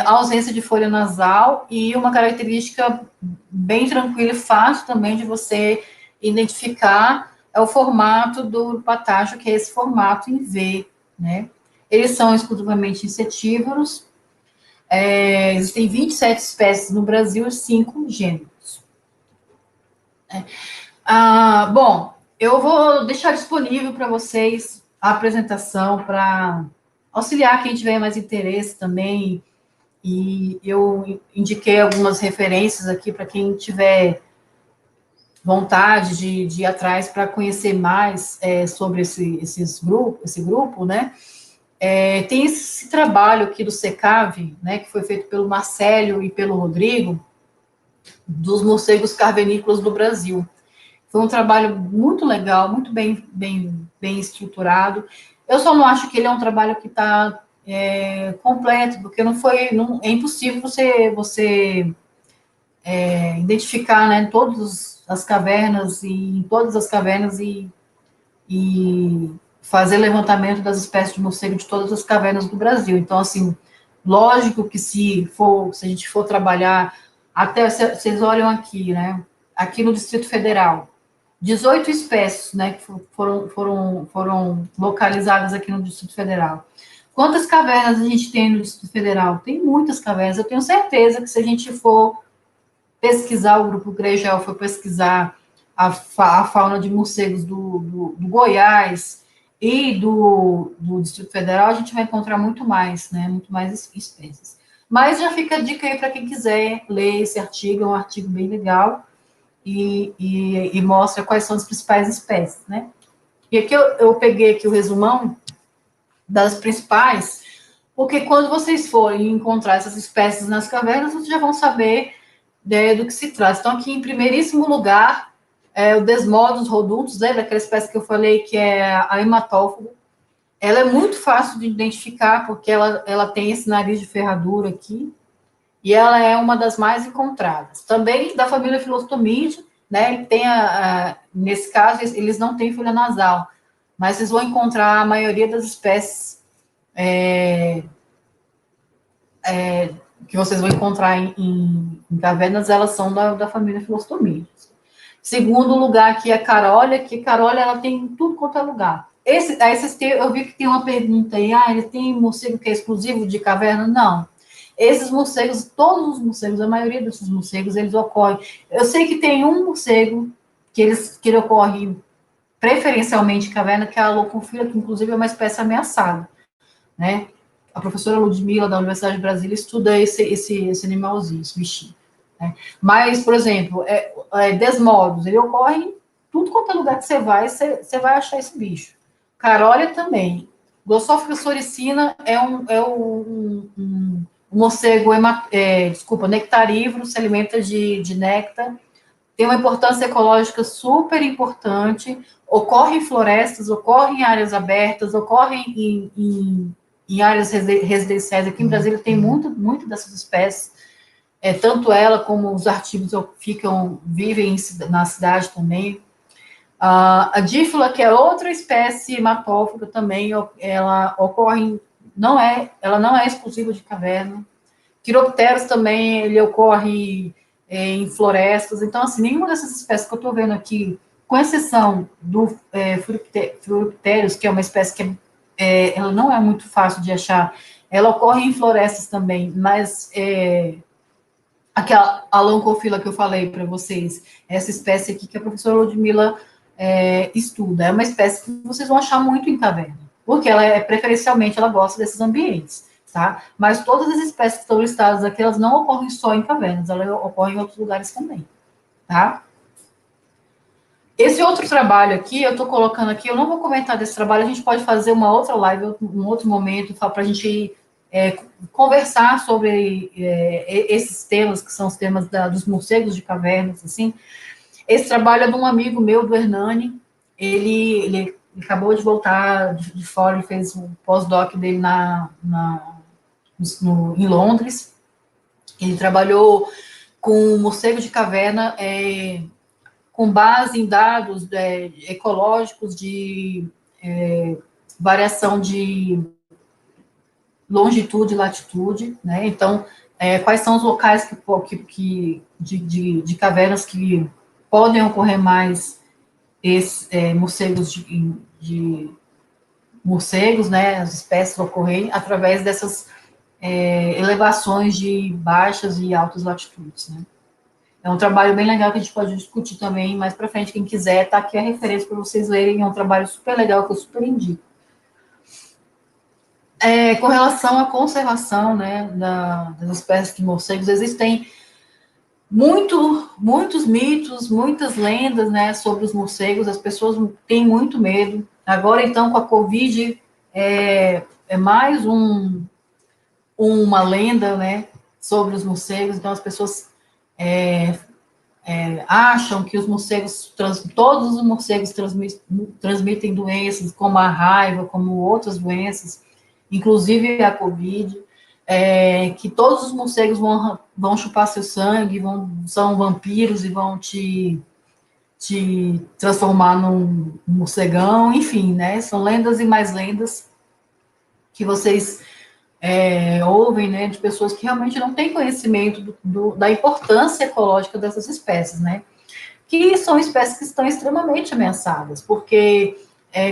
ausência de folha nasal e uma característica bem tranquila e fácil também de você identificar é o formato do patágio, que é esse formato em V, né? Eles são exclusivamente insetívoros, existem 27 espécies no Brasil e 5 gêneros. Bom, eu vou deixar disponível para vocês a apresentação para auxiliar quem tiver mais interesse também. E eu indiquei algumas referências aqui para quem tiver vontade de ir atrás para conhecer mais sobre esse grupo, né? Tem esse trabalho aqui do SECAV, né, que foi feito pelo Marcelo e pelo Rodrigo, dos morcegos carvenícolas do Brasil. Foi um trabalho muito legal, muito bem estruturado. Eu só não acho que ele é um trabalho que está completo, porque é impossível você identificar, né, todas as cavernas e fazer levantamento das espécies de morcego de todas as cavernas do Brasil. Então, assim, lógico que se a gente for trabalhar, até vocês olham aqui, né, aqui no Distrito Federal, 18 espécies, né, que foram localizadas aqui no Distrito Federal. Quantas cavernas a gente tem no Distrito Federal? Tem muitas cavernas. Eu tenho certeza que se a gente for pesquisar, o Grupo Gregel for pesquisar a fauna de morcegos do Goiás e do Distrito Federal, a gente vai encontrar muito mais, né, muito mais espécies. Mas já fica a dica aí para quem quiser ler esse artigo, é um artigo bem legal, e mostra quais são as principais espécies, né? E aqui eu peguei aqui o resumão das principais, porque quando vocês forem encontrar essas espécies nas cavernas, vocês já vão saber do que se trata. Então, aqui em primeiríssimo lugar, o Desmodus rhoduntus, lembra aquela espécie que eu falei que é a hematófaga? Ela é muito fácil de identificar, porque ela tem esse nariz de ferradura aqui, e ela é uma das mais encontradas. Também da família Philostomide, né? Tem nesse caso, eles não têm folha nasal, mas vocês vão encontrar a maioria das espécies que vocês vão encontrar em cavernas, elas são da família Philostomide. Segundo lugar aqui é a Carolha, que Carolha ela tem em tudo quanto é lugar. Eu vi que tem uma pergunta aí, ele tem morcego que é exclusivo de caverna? Não. Esses morcegos, todos os morcegos, a maioria desses morcegos, eles ocorrem. Eu sei que tem um morcego que ele ocorre preferencialmente em caverna, que é a Locofila, que inclusive é uma espécie ameaçada, né? A professora Ludmila, da Universidade de Brasília, estuda esse animalzinho, esse bichinho, né? Mas, por exemplo, Desmodos, ele ocorre em tudo quanto é lugar que você vai achar esse bicho. Carolha também. Glossophylla soricina é um morcego, nectarívoro, se alimenta de néctar, tem uma importância ecológica super importante, ocorre em florestas, ocorre em áreas abertas, ocorre em áreas residenciais. Aqui em Brasília tem muito dessas espécies, tanto ela como os artigos vivem na cidade também. A dífila, que é outra espécie hematófaga também, ela ocorre ela não é exclusiva de caverna. Quiropteros também, ele ocorre em florestas. Então, assim, nenhuma dessas espécies que eu estou vendo aqui, com exceção do Fructérios, que é uma espécie que ela não é muito fácil de achar, ela ocorre em florestas também, mas aquela a Loncophila que eu falei para vocês, essa espécie aqui que a professora Ludmila estuda, é uma espécie que vocês vão achar muito em caverna, porque preferencialmente, ela gosta desses ambientes, tá? Mas todas as espécies que estão listadas aqui, elas não ocorrem só em cavernas, elas ocorrem em outros lugares também, tá? Esse outro trabalho aqui, eu estou colocando aqui, eu não vou comentar desse trabalho, a gente pode fazer uma outra live, um outro momento, para a gente conversar sobre esses temas, que são os temas dos morcegos de cavernas, assim. Esse trabalho é de um amigo meu, do Hernani, ele acabou de voltar de fora, ele fez o pós-doc dele em Londres, ele trabalhou com morcego de caverna, com base em dados ecológicos de variação de longitude e latitude, né? Então, quais são os locais de cavernas que podem ocorrer mais morcegos de morcegos, né? As espécies ocorrerem através dessas elevações de baixas e altas latitudes, né? É um trabalho bem legal que a gente pode discutir também mais para frente. Quem quiser, tá aqui a referência para vocês lerem. É um trabalho super legal que eu super indico. Com relação à conservação, né, das espécies de morcegos, existem muitos mitos, muitas lendas, né, sobre os morcegos. As pessoas têm muito medo. Agora, então, com a Covid, é mais uma lenda, né, sobre os morcegos. Então, as pessoas acham que todos os morcegos transmitem doenças, como a raiva, como outras doenças, inclusive a Covid, que todos os morcegos vão chupar seu sangue, são vampiros e vão te transformar num morcegão, enfim, né? São lendas e mais lendas que vocês ouvem, né, de pessoas que realmente não têm conhecimento da importância ecológica dessas espécies, né? Que são espécies que estão extremamente ameaçadas, porque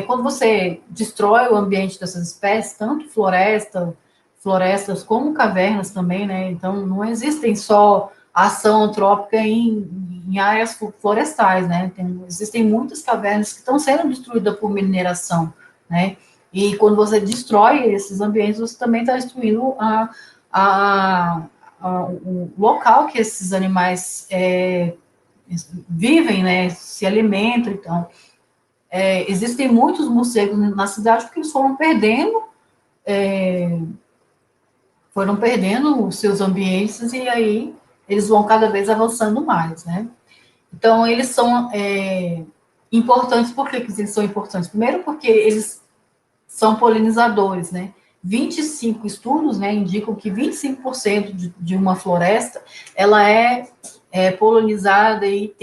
quando você destrói o ambiente dessas espécies, tanto florestas como cavernas também, né? Então, não existem só ação antrópica em áreas florestais, né? Existem muitas cavernas que estão sendo destruídas por mineração, né? E quando você destrói esses ambientes, você também está destruindo o local que esses animais vivem, né, se alimentam. Então, existem muitos morcegos na cidade porque eles foram perdendo os seus ambientes e aí eles vão cada vez avançando mais, né? Então, eles são importantes. Por que eles são importantes? Primeiro, porque eles são polinizadores, né? 25 estudos, né, indicam que 25% de uma floresta, ela é polinizada e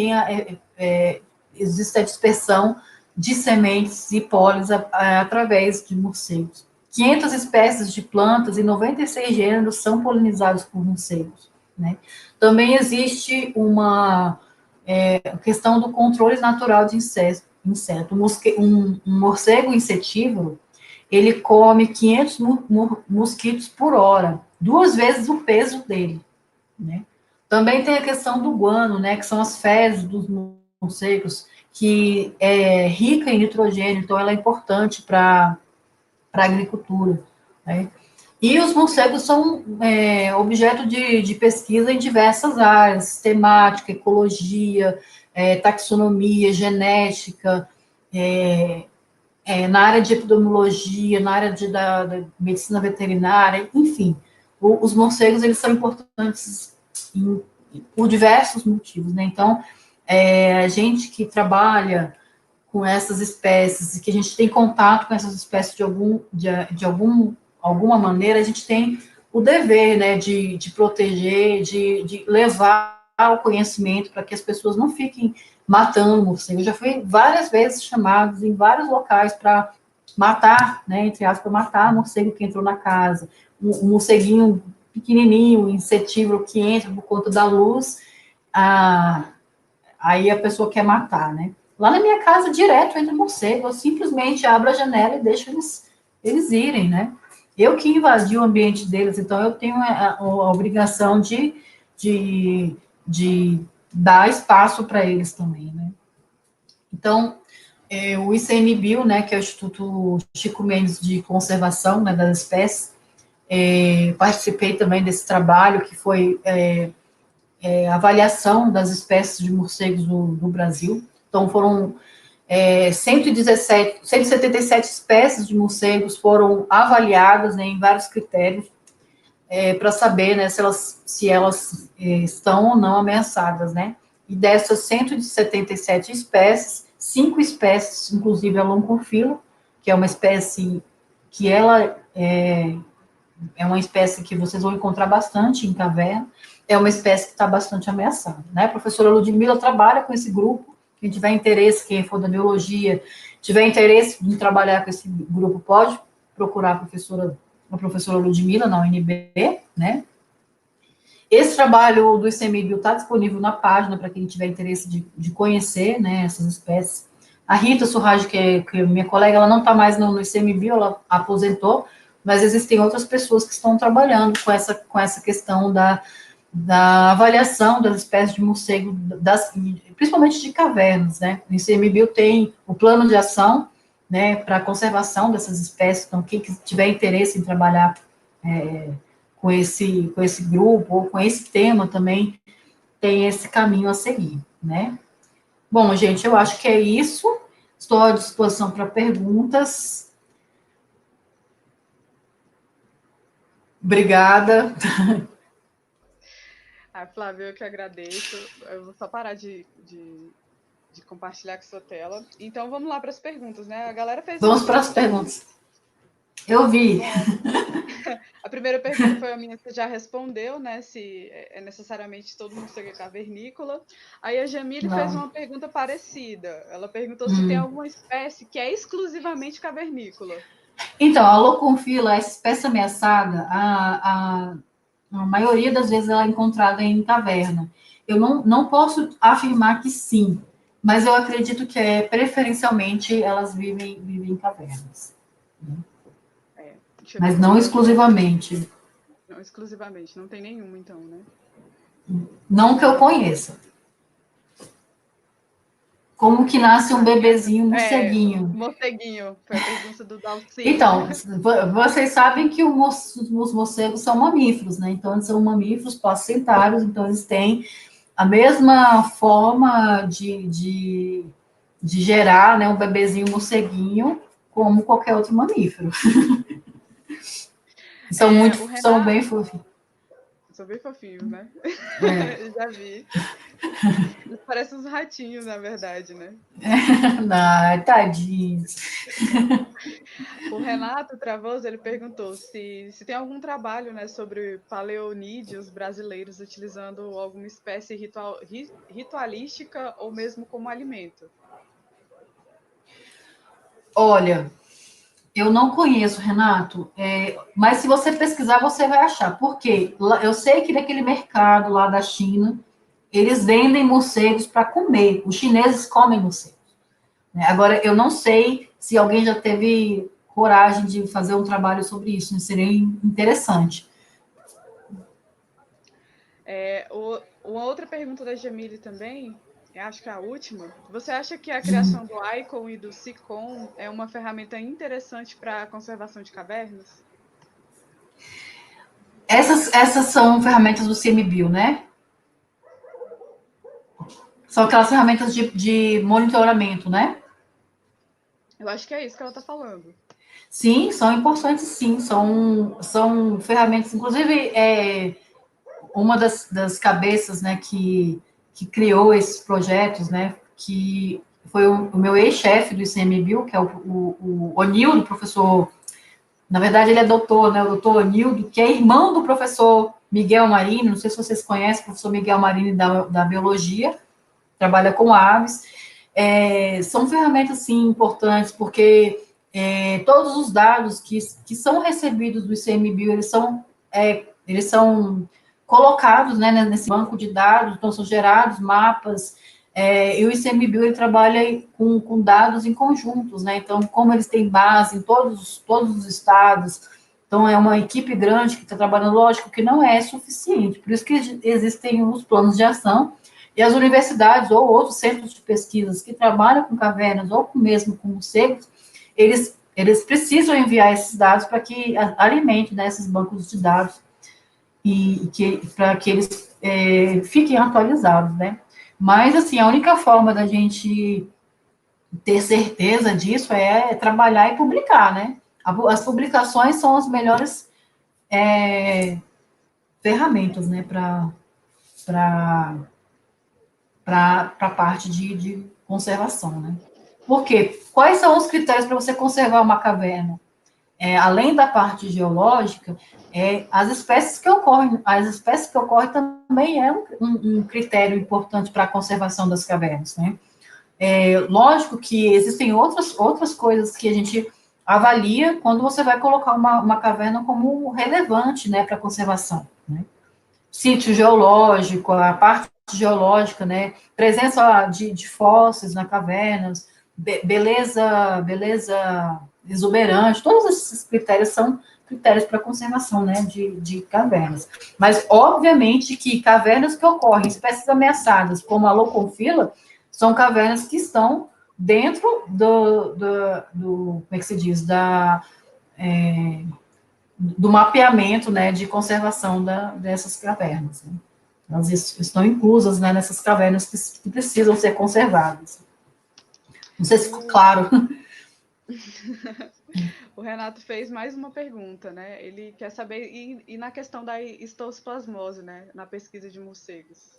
existe a dispersão de sementes e pólenes através de morcegos. 500 espécies de plantas e 96 gêneros são polinizados por morcegos, né? Também existe uma questão do controle natural de inseto. Um morcego insetívoro, ele come 500 mosquitos por hora, 2 vezes o peso dele, né? Também tem a questão do guano, né, que são as fezes dos morcegos, que é rica em nitrogênio, então ela é importante para a agricultura, né? E os morcegos são objeto de pesquisa em diversas áreas, sistemática, ecologia, taxonomia, genética, na área de epidemiologia, na área da medicina veterinária, enfim. Os morcegos, eles são importantes por diversos motivos, né? Então, a gente que trabalha com essas espécies, e que a gente tem contato com essas espécies de alguma maneira, a gente tem o dever, né, de proteger, de levar o conhecimento para que as pessoas não fiquem matando morcegos. Eu já fui várias vezes chamados em vários locais para matar, né, entre aspas, matar morcego que entrou na casa, um morceguinho pequenininho, insetível, que entra por conta da luz, aí a pessoa quer matar, né? Lá na minha casa, direto entra morcego, eu simplesmente abro a janela e deixo eles irem, né? Eu que invadi o ambiente deles, então eu tenho a obrigação de, de dar espaço para eles também, né? Então, o ICMBio, né, que é o Instituto Chico Mendes de Conservação, né, das Espécies, participei também desse trabalho, que foi avaliação das espécies de morcegos do Brasil. Então, foram 177 espécies de morcegos foram avaliadas, né, em vários critérios, para saber, né, se elas estão ou não ameaçadas, né? E dessas 177 espécies, 5 espécies, inclusive a lonconfila, que é uma espécie que ela é uma espécie que vocês vão encontrar bastante em caverna, é uma espécie que está bastante ameaçada, né? A professora Ludmila trabalha com esse grupo, quem tiver interesse, quem for da biologia, tiver interesse em trabalhar com esse grupo, pode procurar a professora Ludmila na UNB, né? Esse trabalho do ICMBio está disponível na página para quem tiver interesse de conhecer, né, essas espécies. A Rita Surrage, que é minha colega, ela não está mais no ICMBio, ela aposentou, mas existem outras pessoas que estão trabalhando com essa questão da avaliação das espécies de morcego, principalmente de cavernas, né? O ICMBio tem o plano de ação, né, para a conservação dessas espécies, então quem tiver interesse em trabalhar com esse grupo, ou com esse tema também, tem esse caminho a seguir, né? Bom, gente, eu acho que é isso. Estou à disposição para perguntas. Obrigada. Flávia, eu que agradeço. Eu vou só parar de compartilhar com sua tela. Então, vamos lá para as perguntas, né? A galera fez... Vamos para as perguntas. Eu vi. A primeira pergunta foi a minha, você já respondeu, né? Se é necessariamente todo morcego é cavernícola. Aí a Jamile fez uma pergunta parecida. Ela perguntou se tem alguma espécie que é exclusivamente cavernícola. Então, a loconfila, essa espécie ameaçada, a maioria das vezes ela é encontrada em caverna. Eu não posso afirmar que sim, mas eu acredito que preferencialmente elas vivem em cavernas. Mas não exclusivamente. Não exclusivamente, não tem nenhuma, então, né? Não que eu conheça. Como que nasce um bebezinho morceguinho? Morceguinho, foi a pergunta do Dalci. Então, vocês sabem que os morcegos são mamíferos, né? Então, eles são mamíferos placentários, então eles têm a mesma forma de gerar, né, um bebezinho morceguinho como qualquer outro mamífero. São bem fofinhos. São bem fofinhos, né? Já vi. Eles parecem uns ratinhos, na verdade, né? Não, tadinhos. O Renato Travoso, ele perguntou se tem algum trabalho, né, sobre paleonídeos brasileiros utilizando alguma espécie ritualística ou mesmo como alimento. Olha, eu não conheço, Renato, mas se você pesquisar, você vai achar. Por quê? Eu sei que naquele mercado lá da China, eles vendem morcegos para comer. Os chineses comem morcegos. Agora, eu não sei se alguém já teve coragem de fazer um trabalho sobre isso. Né? Seria interessante. Uma outra pergunta da Jamile também, acho que é a última. Você acha que a criação do ICON e do SICOM é uma ferramenta interessante para a conservação de cavernas? Essas são ferramentas do ICMBio, né? São aquelas ferramentas de monitoramento, né? Eu acho que é isso que ela está falando. Sim, são importantes, sim. São ferramentas, inclusive, uma das cabeças, né, que criou esses projetos, né, que foi o meu ex-chefe do ICMBio, que é o Onildo, professor, na verdade ele é doutor, né, o doutor Onildo, que é irmão do professor Miguel Marini, não sei se vocês conhecem, o professor Miguel Marini da biologia, trabalha com aves. São ferramentas, sim, importantes, porque todos os dados que são recebidos do ICMBio, eles são colocados, né, nesse banco de dados, então são gerados mapas, e o ICMBio ele trabalha com dados em conjuntos, né, então como eles têm base em todos os estados, então é uma equipe grande que está trabalhando, lógico que não é suficiente, por isso que existem os planos de ação, e as universidades ou outros centros de pesquisas que trabalham com cavernas ou mesmo com morcegos, eles precisam enviar esses dados para que alimente, né, esses bancos de dados e para que eles fiquem atualizados, né? Mas, assim, a única forma da gente ter certeza disso é trabalhar e publicar, né? As publicações são as melhores ferramentas, né, para a parte de conservação, né? Por quê? Quais são os critérios para você conservar uma caverna? Além da parte geológica, as espécies que ocorrem também é um critério importante para a conservação das cavernas, né? Lógico que existem outras coisas que a gente avalia quando você vai colocar uma caverna como relevante, né, para a conservação, né? Sítio geológico, a parte geológica, né, presença de fósseis na cavernas, beleza exuberante, todos esses critérios são critérios para conservação, né, de cavernas. Mas, obviamente, que cavernas que ocorrem, espécies ameaçadas, como a Loconfila, são cavernas que estão dentro como é que se diz, do mapeamento, né, de conservação dessas cavernas, né? Elas estão inclusas, né, nessas cavernas que precisam ser conservadas. Não sei se ficou claro. O Renato fez mais uma pergunta, né? Ele quer saber, e na questão da histoplasmose, né? Na pesquisa de morcegos.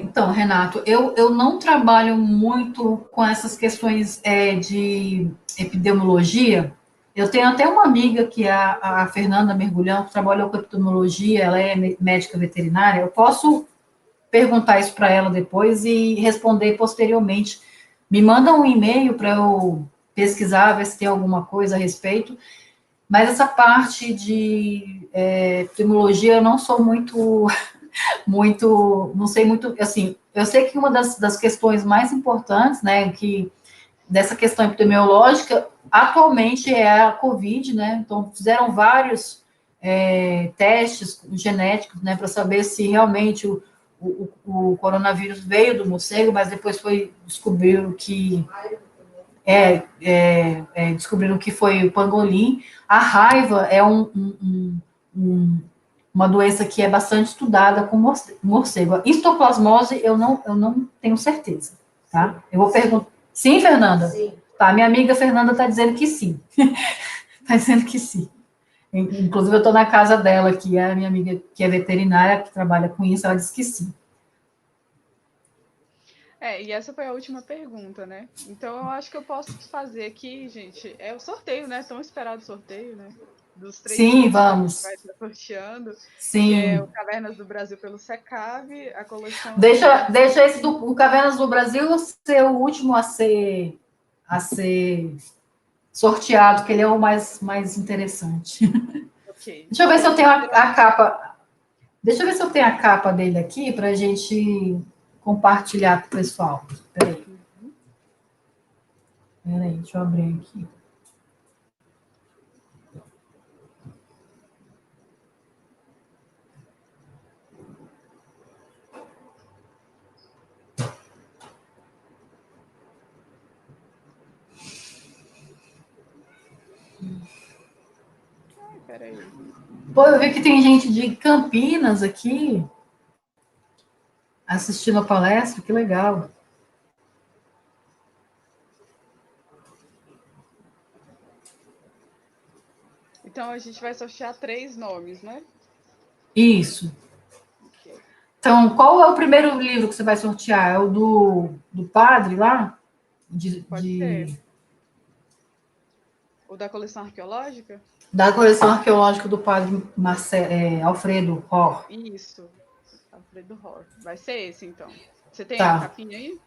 Então, Renato, eu não trabalho muito com essas questões de epidemiologia. Eu tenho até uma amiga que é a Fernanda Mergulhão, que trabalha com epidemiologia, ela é médica veterinária. Eu posso perguntar isso para ela depois e responder posteriormente. Me manda um e-mail para eu pesquisar, ver se tem alguma coisa a respeito. Mas essa parte de epidemiologia eu não sou não sei muito, assim, eu sei que uma das questões mais importantes, né, dessa questão epidemiológica, atualmente é a Covid, né, então fizeram vários testes genéticos, né, para saber se realmente o coronavírus veio do morcego, mas depois descobriram que foi o pangolim. A raiva é uma doença que é bastante estudada com morcego. A histoplasmose, eu não tenho certeza, tá? Eu vou perguntar. Sim, Fernanda? Sim. Tá, minha amiga Fernanda está dizendo que sim. Está dizendo que sim. Inclusive, eu estou na casa dela, que é a minha amiga que é veterinária, que trabalha com isso, ela disse que sim. E essa foi a última pergunta, né? Então eu acho que eu posso fazer aqui, gente, é o sorteio, né? Tão esperado sorteio, né? Dos 3 Sim, livros que a gente vamos. vai estar sorteando, que é o Sim. Cavernas do Brasil pelo SECAV, a coleção Deixa esse o Cavernas do Brasil ser o último a ser sorteado, que ele é o mais interessante. Ok. Deixa eu ver se Então, eu tenho a capa. Deixa eu ver se eu tenho a capa dele aqui para a gente compartilhar com o pessoal. Peraí, deixa eu abrir aqui. Peraí. Pô, eu vi que tem gente de Campinas aqui assistindo a palestra, que legal. Então a gente vai sortear 3 nomes, né? Isso. Okay. Então, qual é o primeiro livro que você vai sortear? É o do padre lá? Pode ser. O da coleção arqueológica? Da coleção arqueológica do padre Alfredo Ror. Isso, Alfredo Ror. Vai ser esse, então. Você tem a Tá. capinha aí?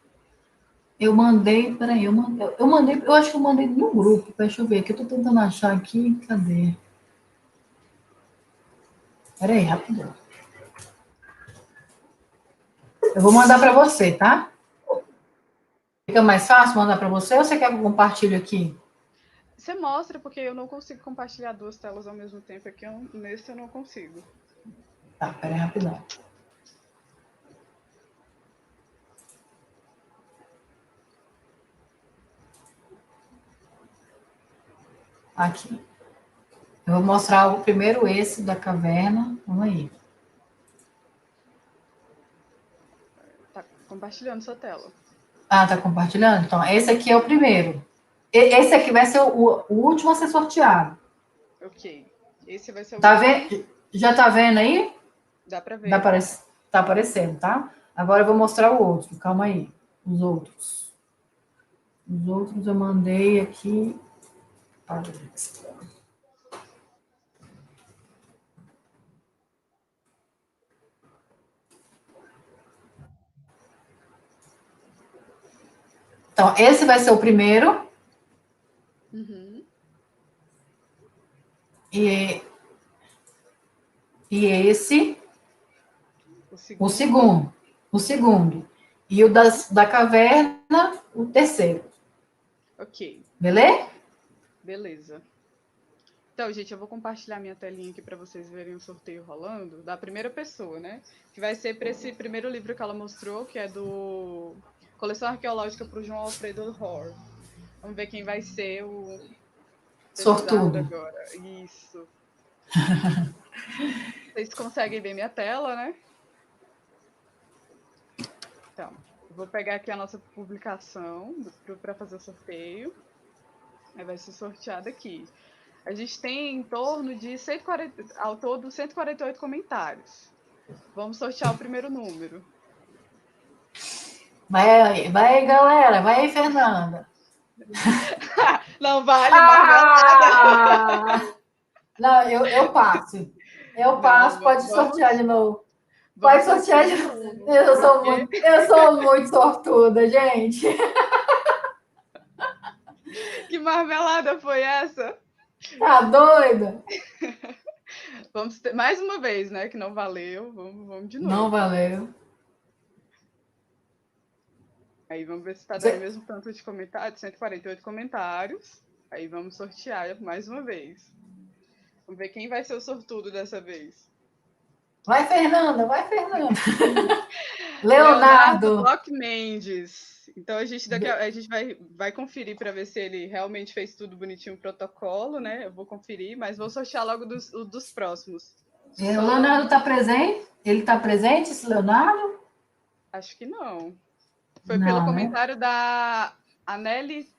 Eu mandei, peraí, eu acho que eu mandei no grupo, deixa eu ver, que eu tô tentando achar aqui, cadê? Peraí, rapidão. Eu vou mandar para você, tá? Fica mais fácil mandar para você ou você quer que eu compartilhe aqui? Você mostra, porque eu não consigo compartilhar duas telas ao mesmo tempo. Aqui nesse eu não consigo. Tá, peraí, rapidão. Aqui. Eu vou mostrar o primeiro esse da caverna. Vamos aí. Tá compartilhando sua tela. Ah, tá compartilhando? Então, esse aqui é o primeiro. Esse aqui vai ser o último a ser sorteado. Ok. Esse vai ser o Tá último. vendo? Já tá vendo aí? Dá pra ver. Tá aparecendo, tá? Agora eu vou mostrar o outro. Calma aí. Os outros. Os outros eu mandei aqui. Então, esse vai ser o primeiro. Uhum. E, e esse, O o segundo. segundo. O segundo. E o da caverna, o terceiro. Ok. Beleza? Beleza. Então, gente, eu vou compartilhar minha telinha aqui para vocês verem o sorteio rolando da primeira pessoa, né? Que vai ser para esse primeiro livro que ela mostrou, que é do Coleção Arqueológica para o João Alfredo Hor. Vamos ver quem vai ser o felizardo Sortudo. agora. Isso. Vocês conseguem ver minha tela, né? Então, eu vou pegar aqui a nossa publicação para fazer o sorteio. Aí vai ser sorteado aqui. A gente tem em torno de 140, ao todo 148 comentários. Vamos sortear o primeiro número. Vai aí, galera. Vai aí, Fernanda. Não vale marmelada. Ah! Não, eu passo. Eu Não, passo, pode sortear de novo. Pode vamos sortear sortear de de novo. novo. Porque Eu sou muito sortuda, gente. que marmelada foi essa? Tá doida? Vamos ter, mais uma vez, né? Que não valeu. Vamos de Não novo. valeu. Aí vamos ver se está dando o mesmo tanto de comentários, 148 comentários. Aí vamos sortear mais uma vez. Vamos ver quem vai ser o sortudo dessa vez. Vai, Fernanda, vai, Fernanda. Leonardo Leonardo. Bloch Mendes. Então a gente vai conferir para ver se ele realmente fez tudo bonitinho o protocolo, né? Eu vou conferir, mas vou sortear logo dos próximos. O Só Leonardo está presente? Ele está presente, esse Leonardo? acho que não. Foi pelo Não, né? comentário da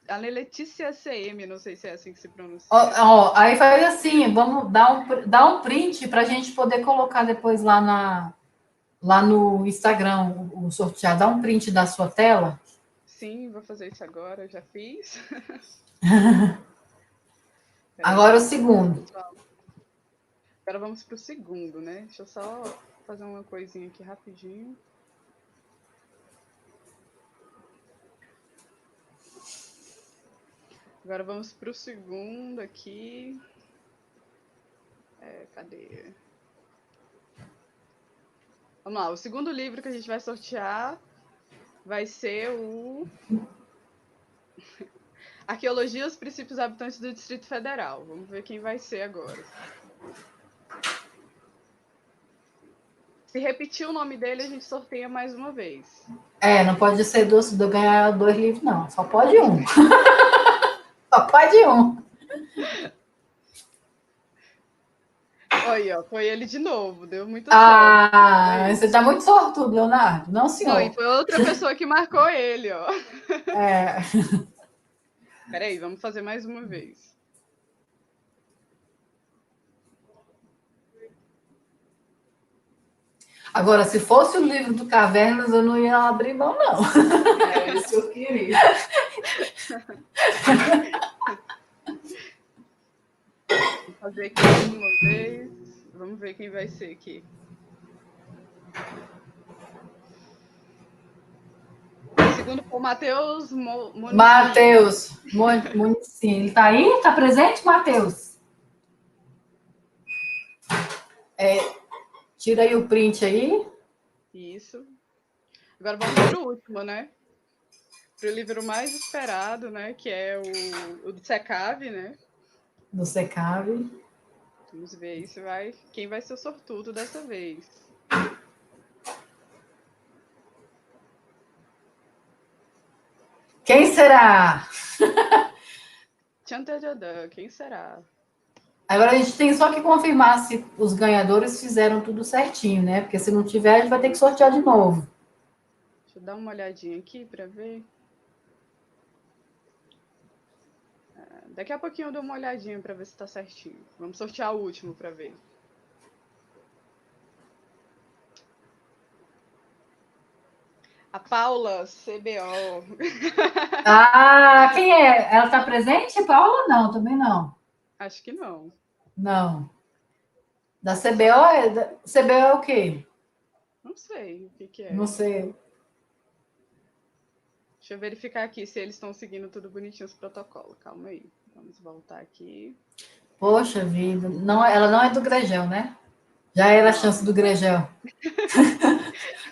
Aneletícia CM, não sei se é assim que se Ó, pronuncia. ó, aí faz assim, vamos dar um print para a gente poder colocar depois lá no Instagram o sorteado. Dá um print da sua tela. Sim, vou fazer isso agora, já fiz. Agora o Peraí, segundo. pessoal. Agora vamos para o segundo, né? Deixa eu só fazer uma coisinha aqui rapidinho. Agora vamos para o segundo aqui. Cadê? Vamos lá, o segundo livro que a gente vai sortear vai ser o Arqueologia os Princípios Habitantes do Distrito Federal. Vamos ver quem vai ser agora. Se repetir o nome dele, a gente sorteia mais uma vez. Não pode ser ganhar dois livros, não. Só pode um. Só pode um. Olha, ó, foi ele de novo, deu muita sorte. Você está muito sortudo, Leonardo. Não, Não, e senhor. foi outra pessoa que marcou ele, ó. É... Peraí, vamos fazer mais uma vez. Agora, se fosse o livro do Cavernas, eu não ia abrir mão, não. É isso que eu queria. Vou fazer aqui mais uma vez. Vamos ver quem vai ser aqui. O segundo foi o Matheus Muniz. Matheus Muniz. Ele tá aí? Tá presente, Matheus? Tira aí o print aí. Isso. Agora vamos para o último, né? Para o livro mais esperado, né? Que é o do Secave, né? Do Secave. Vamos ver aí quem vai ser o sortudo dessa vez. Quem será? Quem será? Agora a gente tem só que confirmar se os ganhadores fizeram tudo certinho, né? Porque se não tiver, a gente vai ter que sortear de novo. Deixa eu dar uma olhadinha aqui para ver. Daqui a pouquinho eu dou uma olhadinha para ver se está certinho. Vamos sortear o último para ver. A Paula CBO. Ah, quem é? Ela está presente, Paula? Não, também não. Acho que não. Não. Da CBO? CBO é o quê? Não sei o que é. Não sei. Deixa eu verificar aqui se eles estão seguindo tudo bonitinho os protocolos. Calma aí. Vamos voltar aqui. Poxa vida. Não, ela não é do Gregel, né? Já era a chance do Gregel.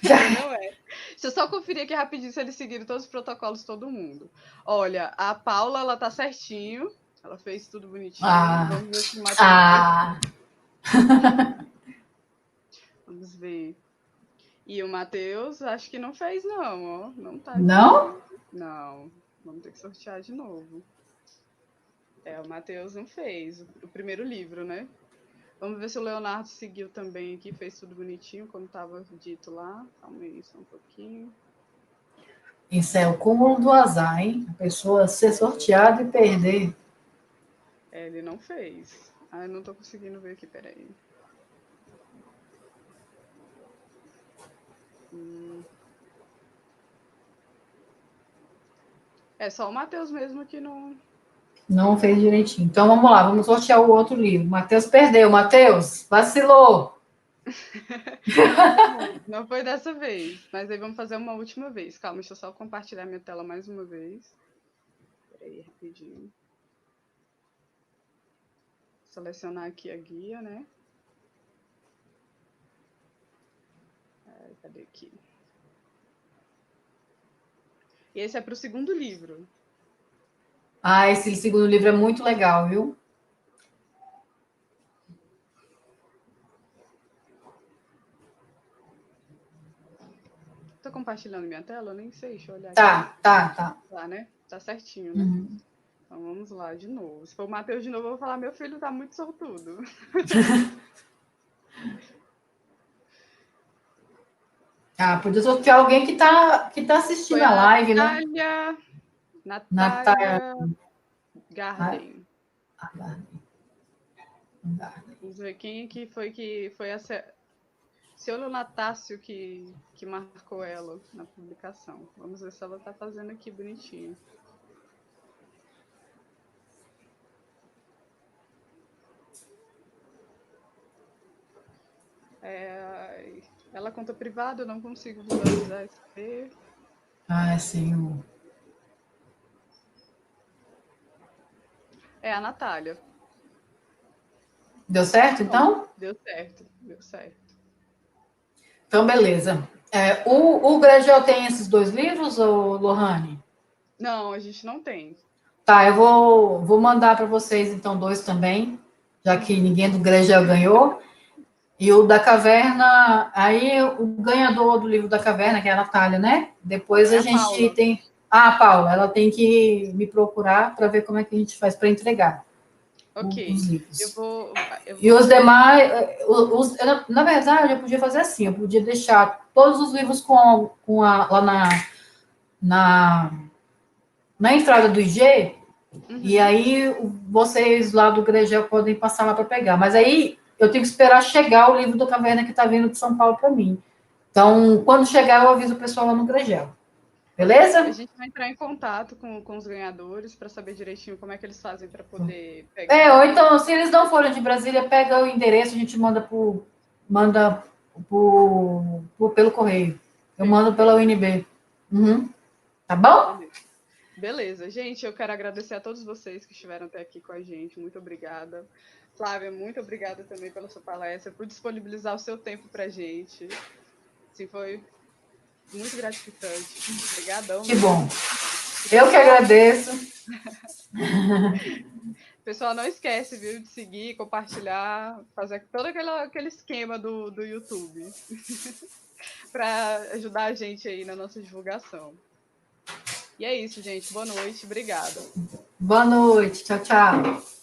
Não é. Deixa eu só conferir aqui rapidinho se eles seguiram todos os protocolos, todo mundo. Olha, a Paula, ela tá certinho. Ela fez tudo bonitinho. Vamos ver se o Matheus... Vamos ver. E o Matheus, acho que não fez, não, ó. Não tá. Não? Não. Vamos ter que sortear de novo. O Matheus não fez o primeiro livro, né? Vamos ver se o Leonardo seguiu também aqui, fez tudo bonitinho, como estava dito lá. Calma aí, só um pouquinho. Isso é o cúmulo do azar, hein? A pessoa ser sorteada e perder. Ele não fez. Eu não tô conseguindo ver aqui, peraí. É só o Matheus mesmo que não... Não fez direitinho. Então, vamos lá, vamos sortear o outro livro. Matheus perdeu. Matheus, vacilou. Não foi dessa vez, mas aí vamos fazer uma última vez. Calma, deixa eu só compartilhar minha tela mais uma vez. Peraí, rapidinho. Selecionar aqui a guia, né? Cadê aqui? E esse é para o segundo livro. Esse segundo livro é muito legal, viu? Tô compartilhando minha tela? Eu nem sei, deixa eu olhar aqui. Tá. Tá, né? Tá certinho, né? Uhum. Então vamos lá, de novo. Se for o Matheus de novo, eu vou falar, meu filho tá muito sortudo. Podia sortear alguém que tá assistindo a live, né? Natália Garden. Vamos ver quem que foi essa... Ciolo Natácio que marcou ela na publicação. Vamos ver se ela tá fazendo aqui bonitinho. Ela conta privada, eu não consigo visualizar esse. Sim. É a Natália. Deu certo, então? Deu certo. Então, beleza. O Gregel tem esses 2 livros, ou Lohane? Não, a gente não tem. Tá, eu vou mandar para vocês, então, 2 também, já que ninguém do Gregel ganhou. E o da Caverna, aí o ganhador do livro da Caverna, que é a Natália, né? Depois a gente Paula. tem... a Paula, ela tem que me procurar para ver como é que a gente faz para entregar os livros. Eu vou... E os demais, na verdade, eu podia fazer assim, eu podia deixar todos os livros lá na entrada do IG, e aí vocês lá do Gregel podem passar lá para pegar. Mas aí eu tenho que esperar chegar o livro da Caverna que está vindo de São Paulo para mim. Então, quando chegar, eu aviso o pessoal lá no Gregel. Beleza? A gente vai entrar em contato com os ganhadores para saber direitinho como é que eles fazem para poder pegar. Ou então, se eles não forem de Brasília, pega o endereço, a gente manda pelo correio. Eu mando pela UNB. Uhum. Tá bom? Beleza, gente, eu quero agradecer a todos vocês que estiveram até aqui com a gente. Muito obrigada. Flávia, muito obrigada também pela sua palestra, por disponibilizar o seu tempo para a gente. Assim, foi muito gratificante. Obrigadão. Que bom. Eu que agradeço. Pessoal, não esquece, viu, de seguir, compartilhar, fazer todo aquele esquema do YouTube para ajudar a gente aí na nossa divulgação. E é isso, gente. Boa noite. Obrigada. Boa noite. Tchau, tchau.